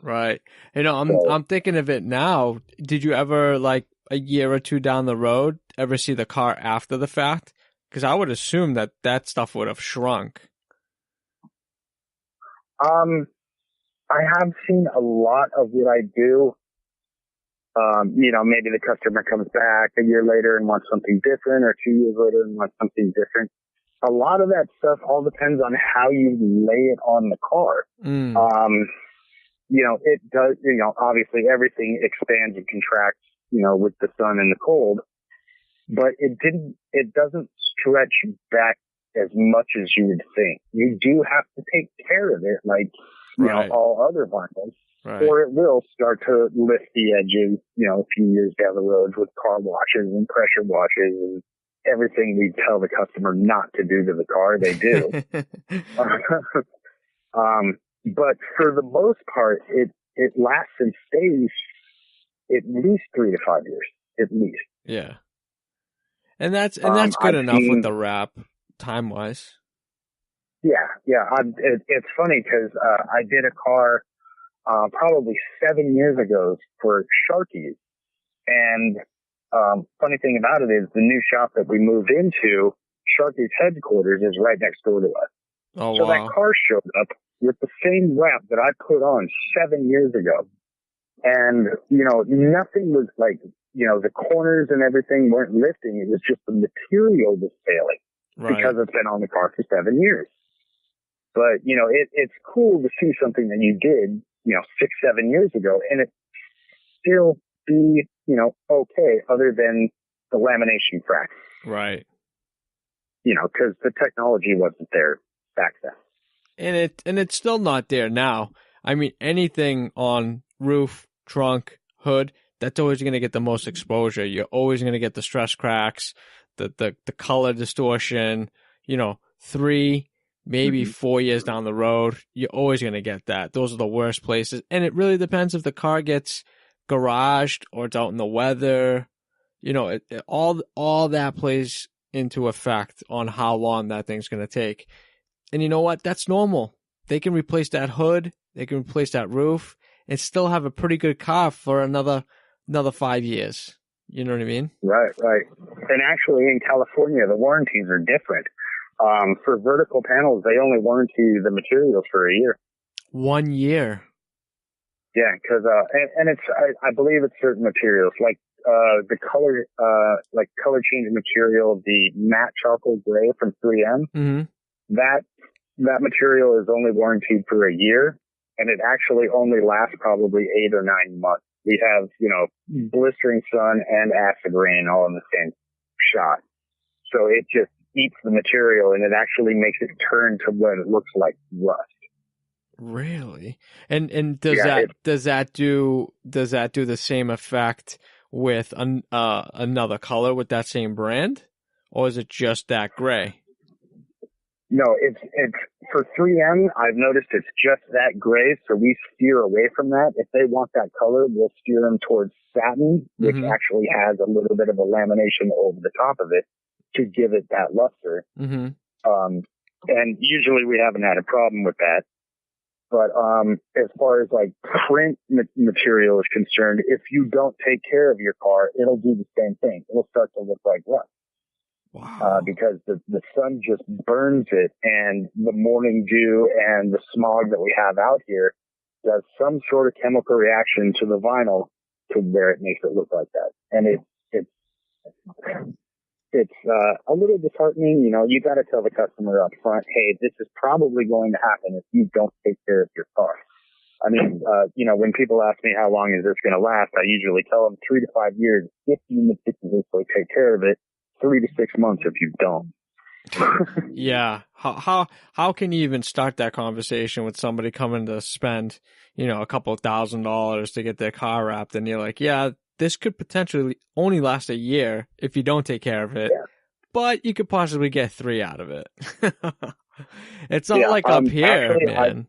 Right. I'm thinking of it now. Did you ever, like a year or two down the road, ever see the car after the fact? Because I would assume that stuff would have shrunk. I have seen a lot of what I do. Maybe the customer comes back a year later and wants something different, or 2 years later and wants something different. A lot of that stuff all depends on how you lay it on the car. It does, obviously everything expands and contracts, with the sun and the cold, but it doesn't stretch back as much as you would think. You do have to take care of it, like, all other vinyls. Right. or it will start to lift the edges, a few years down the road with car washes and pressure washes and everything we tell the customer not to do to the car, they do. But for the most part, it lasts and stays at least 3 to 5 years, at least. Yeah. And that's good enough with the wrap, time-wise. Yeah. It's funny because I did a car probably 7 years ago for Sharkies. And funny thing about it is the new shop that we moved into, Sharky's headquarters is right next door to us. Oh, so wow. that car showed up with the same wrap that I put on 7 years ago. And, nothing was like, the corners and everything weren't lifting. It was just the material was failing because it's been on the car for 7 years. But, it's cool to see something that you did, 6-7 years ago and it still be, okay, other than the lamination crack. Right. Because the technology wasn't there back then. And it's still not there now. I mean, anything on roof, trunk, hood, that's always going to get the most exposure. You're always going to get the stress cracks, the color distortion, 3, maybe 4 years down the road, you're always going to get that. Those are the worst places. And it really depends if the car gets garaged or it's out in the weather. All that plays into effect on how long that thing's going to take. And you know what? That's normal. They can replace that hood. They can replace that roof and still have a pretty good car for another 5 years. You know what I mean? Right. And actually in California, the warranties are different. For vertical panels, they only warranty the materials for a year. 1 year. Yeah, because and it's I believe it's certain materials like the color color change material, the matte charcoal gray from 3M. Mm-hmm. That material is only warranted for a year, and it actually only lasts probably 8 or 9 months. We have blistering sun and acid rain all in the same shot, so it just eats the material and it actually makes it turn to what it looks like rust. Really? And does that do the same effect with another color with that same brand, or is it just that gray? No, it's for 3M. I've noticed it's just that gray, so we steer away from that. If they want that color, we'll steer them towards satin, which actually has a little bit of a lamination over the top of it to give it that luster. Mm-hmm. And usually we haven't had a problem with that. But as far as like print material is concerned, if you don't take care of your car, it'll do the same thing. It'll start to look like rust. Wow. Because the sun just burns it, and the morning dew and the smog that we have out here does some sort of chemical reaction to the vinyl to where it makes it look like that. And it's a little disheartening. You got to tell the customer up front, hey, this is probably going to happen if you don't take care of your car. I mean, when people ask me how long is this going to last, I usually tell them 3 to 5 years if you meticulously take care of it. 3 to 6 months if you don't. Yeah. How can you even start that conversation with somebody coming to spend, a couple $1,000s to get their car wrapped, and you're like, yeah, this could potentially only last a year if you don't take care of it, but you could possibly get 3 out of it. It's not like up here, actually, man.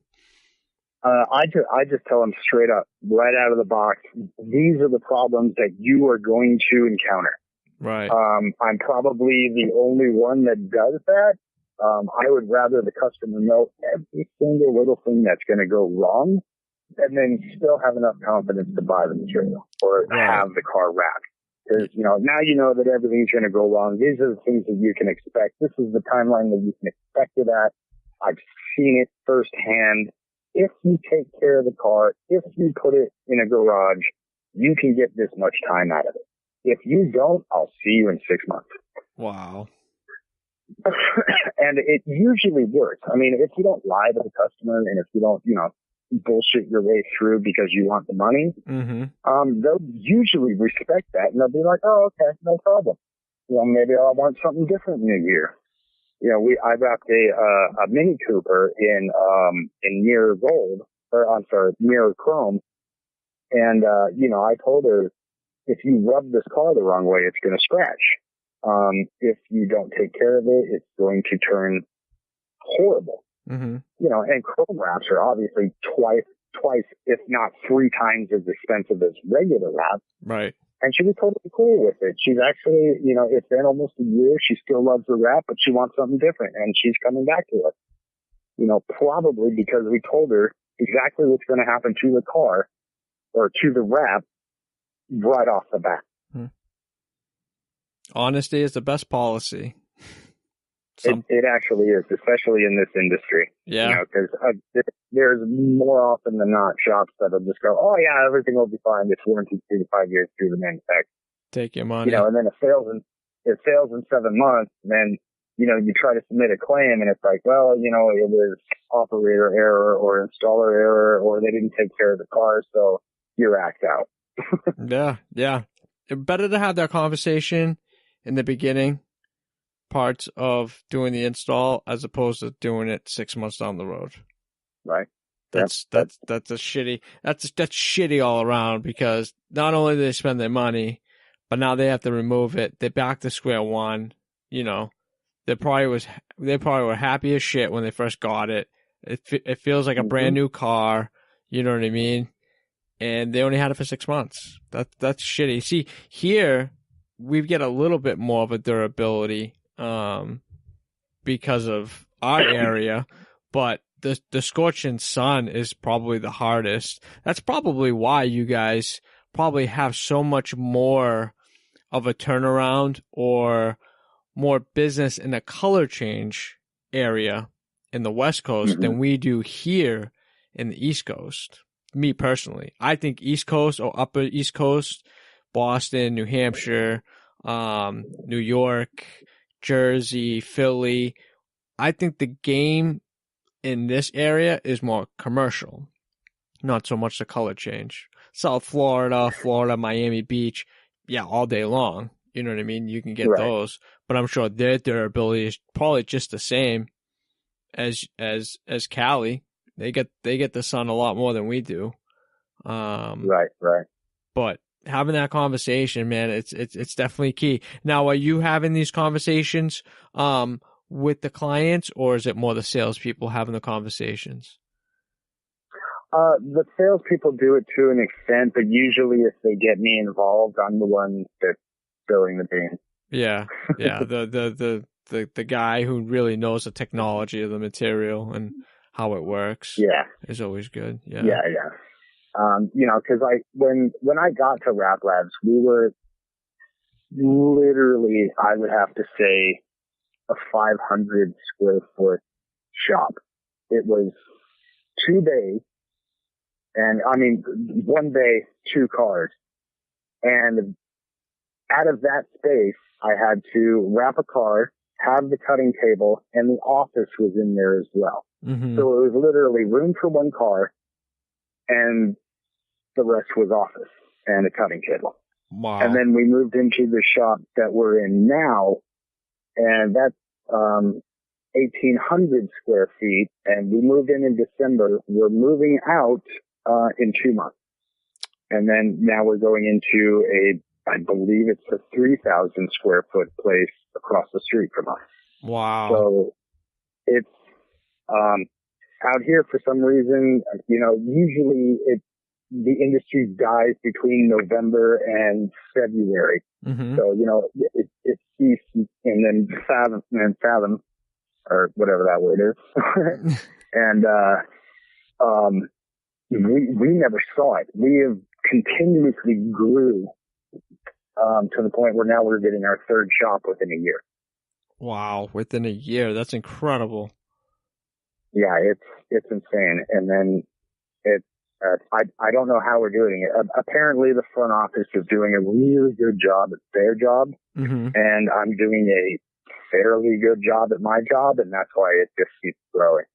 I just tell them straight up, right out of the box, these are the problems that you are going to encounter. Right. I'm probably the only one that does that. I would rather the customer know every single little thing that's going to go wrong and then still have enough confidence to buy the material or have the car wrapped. Because, now you know that everything's going to go wrong. These are the things that you can expect. This is the timeline that you can expect it at. I've seen it firsthand. If you take care of the car, if you put it in a garage, you can get this much time out of it. If you don't, I'll see you in 6 months. Wow. And it usually works. I mean, if you don't lie to the customer and if you don't, bullshit your way through because you want the money, they'll usually respect that and they'll be like, oh, okay, no problem. Maybe I'll want something different in a year. I wrapped a Mini Cooper in near gold, mirror chrome. And, I told her, if you rub this car the wrong way, it's going to scratch. If you don't take care of it, it's going to turn horrible. Mm-hmm. And chrome wraps are obviously twice, if not 3 times as expensive as regular wrap. Right. And she was totally cool with it. She's actually, it's been almost a year. She still loves the wrap, but she wants something different. And she's coming back to us. Probably because we told her exactly what's going to happen to the car or to the wrap right off the bat. Honesty is the best policy. It actually is, especially in this industry. Yeah. Because there's more often than not shops that'll just go, oh yeah, everything will be fine. It's warranted 3 to 5 years through the manufacturer. Take your money. And then it fails in 7 months. And then, you try to submit a claim and it's like, well, it was operator error or installer error, or they didn't take care of the car. So you're act out. Yeah. Better to have that conversation in the beginning parts of doing the install as opposed to doing it 6 months down the road. Right. That's shitty all around, because not only do they spend their money, but now they have to remove it. They're back to square one. They probably were happy as shit when they first got it. It feels like a brand new car. You know what I mean? And they only had it for 6 months. That's shitty. See, here we get a little bit more of a durability because of our area, but the scorching sun is probably the hardest. That's probably why you guys probably have so much more of a turnaround or more business in the color change area in the West Coast than we do here in the East Coast. Me personally, I think East Coast or Upper East Coast, Boston, New Hampshire, New York, Jersey, Philly, I think the game in this area is more commercial, not so much the color change. South Florida, Miami Beach, yeah, all day long. You know what I mean? You can get those, but I'm sure their durability is probably just the same as Cali. They get the sun a lot more than we do. Right. But having that conversation, man, it's definitely key. Now, are you having these conversations with the clients, or is it more the salespeople having the conversations? The salespeople do it to an extent, but usually if they get me involved, I'm the one that's spilling the beans. Yeah. The guy who really knows the technology of the material and how it works. Yeah, is always good. Yeah. Because when I got to Wrap Labs, we were literally, I would have to say, a 500 square foot shop. It was 2 bays, and 1 bay, 2 cars. And out of that space, I had to wrap a car, have the cutting table, and the office was in there as well. Mm-hmm. So it was literally room for 1 car, and the rest was office and a cutting table. Wow. And then we moved into the shop that we're in now, and that's 1,800 square feet, and we moved in December. We're moving out in 2 months. And then now we're going into I believe it's a 3,000 square foot place across the street from us. Wow. So it's out here for some reason, usually the industry dies between November and February. Mm-hmm. So, it's east and then fathom, or whatever that word is. And, we never saw it. We have continuously grew, to the point where now we're getting our 3rd shop within a year. Wow. Within a year. That's incredible. Yeah, it's insane. And then I don't know how we're doing it. Apparently the front office is doing a really good job at their job. Mm-hmm. And I'm doing a fairly good job at my job. And that's why it just keeps growing.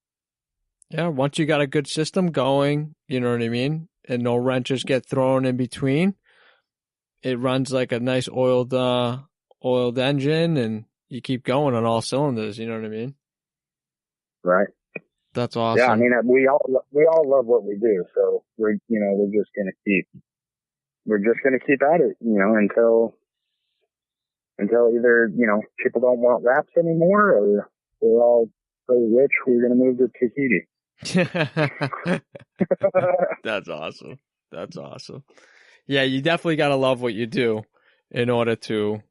Yeah. Once you got a good system going, you know what I mean? And no wrenches get thrown in between. It runs like a nice oiled engine, and you keep going on all cylinders. You know what I mean? Right. That's Yeah, I awesome. mean, we all love what we do, so we're just gonna keep at it, until either people don't want wraps anymore, or we're all so rich we're gonna move to Tahiti. That's awesome. That's awesome. Yeah, you definitely gotta love what you do in order to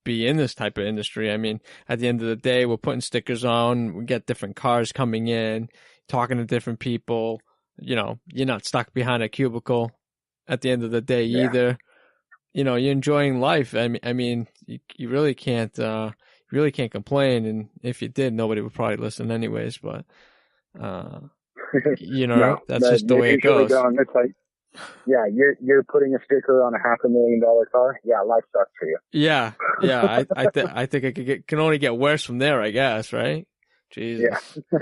be in this type of industry. I mean, at the end of the day, we're putting stickers on, we get different cars coming in, talking to different people. You're not stuck behind a cubicle at the end of the day Yeah. either. You're enjoying life. I mean, you really can't complain. And if you did, nobody would probably listen anyways. But No, that's but just the they way it usually goes. don't. It's like, yeah, you're putting a sticker on a $500,000 car. Yeah, life sucks for you. Yeah, yeah. I think it can only get worse from there. I guess, right? Yeah, Jesus. I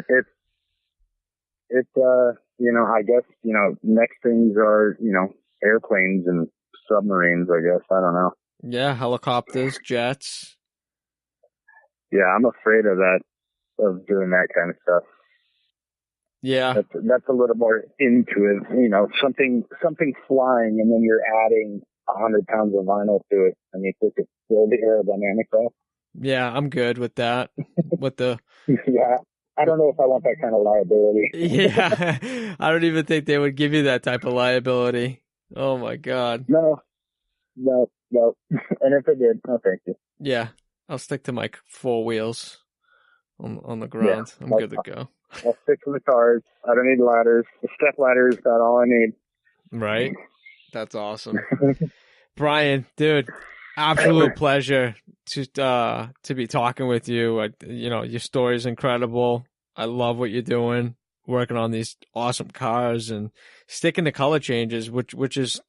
guess next things are airplanes and submarines. I guess I don't know. Yeah, helicopters, jets. Yeah, I'm afraid of doing that kind of stuff. Yeah, That's a little more intuitive, something flying, and then you're adding 100 pounds of vinyl to it. I mean, if it's still the aerodynamic off. yeah. I'm good with that. With the Yeah, I don't know if I want that kind of liability. yeah, I don't even think they would give you that type of liability. Oh my God. No, no, no. And if it did, no, thank you. Yeah, I'll stick to my four wheels on the Yeah, ground. I'm good to go. I'll stick to the cars. I don't need ladders. The step ladder's got all I need. Right? That's awesome. Brian, dude, absolute pleasure to be talking with you. Your story is incredible. I love what you're doing, working on these awesome cars and sticking to color changes, which is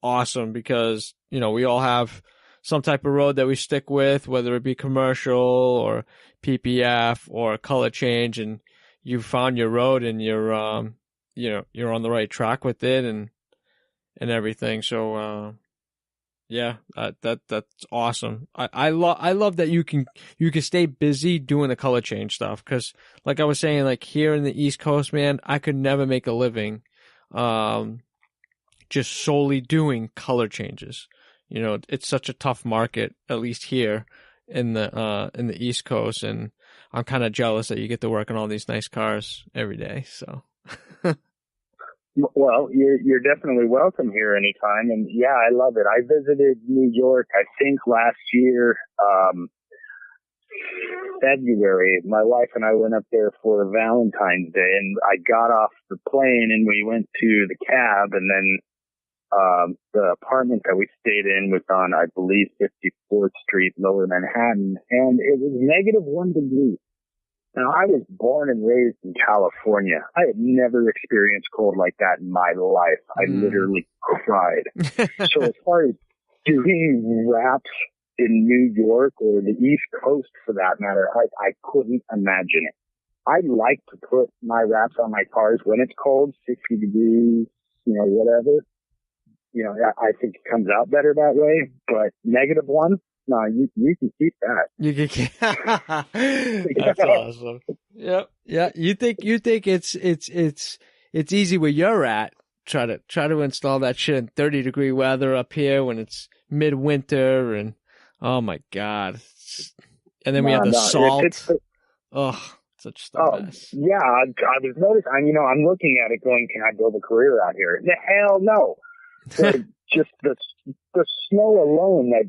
awesome because, we all have some type of road that we stick with, whether it be commercial or PPF or color change, and you found your road and you're on the right track with it and everything. So, yeah, that's awesome. I love that you can stay busy doing the color change stuff, because like I was saying, like here in the East Coast, man, I could never make a living just solely doing color changes. It's such a tough market, at least here in the East Coast, and I'm kind of jealous that you get to work on all these nice cars every day. So Well, you're definitely welcome here anytime. And yeah, I love it. I visited New York, I think last year, February. My wife and I went up there for Valentine's Day, and I got off the plane and we went to the cab, and then the apartment that we stayed in was on, I believe, 54th Street, Lower Manhattan, and it was -1 degree. Now, I was born and raised in California. I had never experienced cold like that in my life. I literally cried. So as far as doing wraps in New York or the East Coast for that matter, I couldn't imagine it. I like to put my wraps on my cars when it's cold, 60 degrees, whatever. I think it comes out better that way, but -1, no, you can keep that. you can keep. That's awesome. Yep. Yeah. You think it's easy where you're at. Try to install that shit in 30-degree weather up here when it's midwinter, and oh my God. And then we have the salt. Such a mess. Yeah, I was noticing. I'm looking at it going, can I build a career out here? The hell no. Just the snow alone that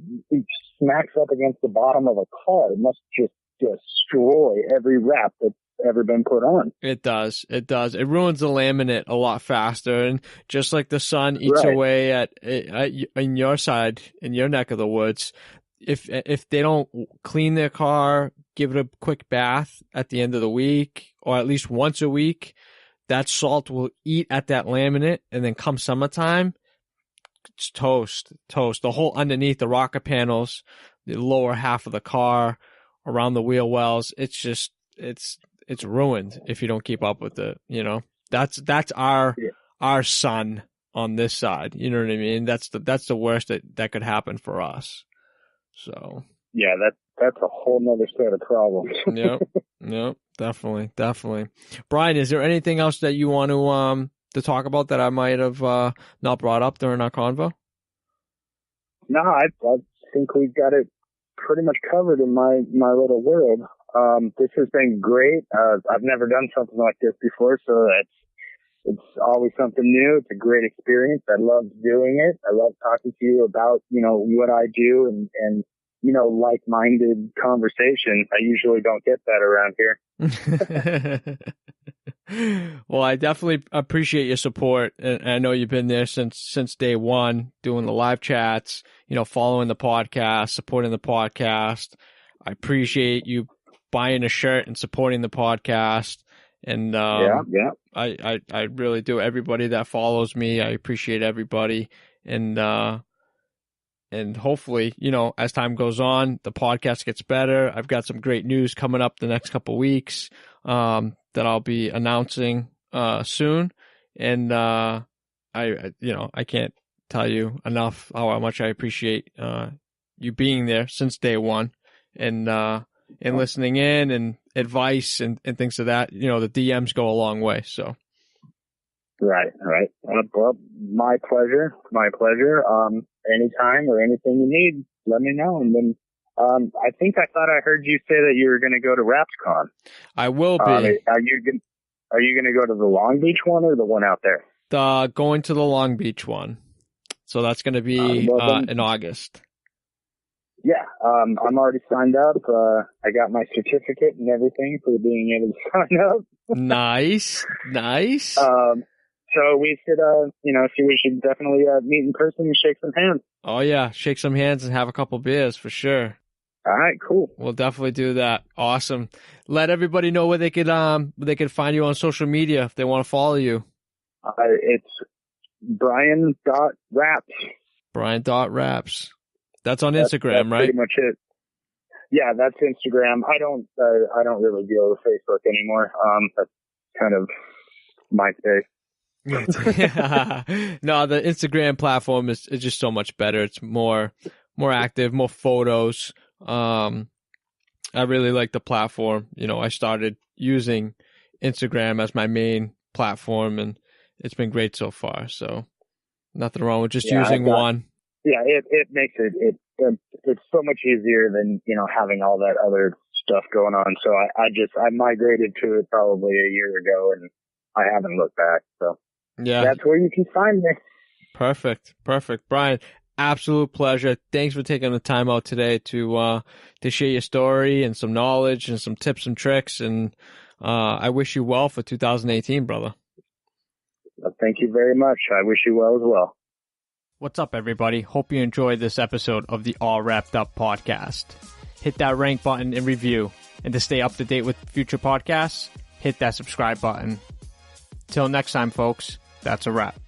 smacks up against the bottom of a car must just destroy every wrap that's ever been put on. It does. It ruins the laminate a lot faster, and just like the sun eats away at in your side, in your neck of the woods, if they don't clean their car, give it a quick bath at the end of the week, or at least once a week, that salt will eat at that laminate, and then come summertime, it's toast. The whole underneath the rocker panels, the lower half of the car, around the wheel wells, it's just it's ruined if you don't keep up with it. That's our sun on this side. You know what I mean? That's the worst that could happen for us. So yeah, that's a whole nother set of problems. Yep. Definitely. Brian, is there anything else that you want to talk about that I might have not brought up during our convo? No, I think we've got it pretty much covered in my little world. This has been great. I've never done something like this before, so it's always something new. It's a great experience. I love doing it. I love talking to you about, what I do and like-minded conversation. I usually don't get that around here. Well, I definitely appreciate your support. And I know you've been there since day one, doing the live chats, following the podcast, supporting the podcast. I appreciate you buying a shirt and supporting the podcast. And yeah. I really do. Everybody that follows me, I appreciate everybody. And hopefully, as time goes on, the podcast gets better. I've got some great news coming up the next couple of weeks that I'll be announcing soon. And I can't tell you enough how much I appreciate you being there since day one and listening in and advice and things of that. The DMs go a long way. So. Right. Well, my pleasure. Anytime or anything you need, let me know. And then, I thought I heard you say that you were going to go to RapsCon. I will be. Are you going to go to the Long Beach one or the one out there? Going to the Long Beach one. So that's going to be in August. Yeah. I'm already signed up. I got my certificate and everything for being able to sign up. Nice. So we should, we should definitely meet in person and shake some hands. Oh yeah, shake some hands and have a couple beers for sure. All right, cool. We'll definitely do that. Awesome. Let everybody know where they could find you on social media if they want to follow you. It's Brian.Raps. Brian.Raps. That's on Instagram, right? Pretty much it. Yeah, that's Instagram. I don't really deal with Facebook anymore. That's kind of MySpace. No, the Instagram platform is just so much better. It's more active, more photos. I really like the platform. I started using Instagram as my main platform, and it's been great so far. So nothing wrong with just using one. Yeah, it makes it's so much easier than having all that other stuff going on. So I migrated to it probably a year ago, and I haven't looked back. So. Yeah, that's where you can find me. Perfect. Brian, absolute pleasure. Thanks for taking the time out today to share your story and some knowledge and some tips and tricks. And I wish you well for 2018, brother. Thank you very much. I wish you well as well. What's up, everybody? Hope you enjoyed this episode of the All Wrapped Up podcast. Hit that rank button and review. And to stay up to date with future podcasts, hit that subscribe button. Till next time, folks. That's a wrap.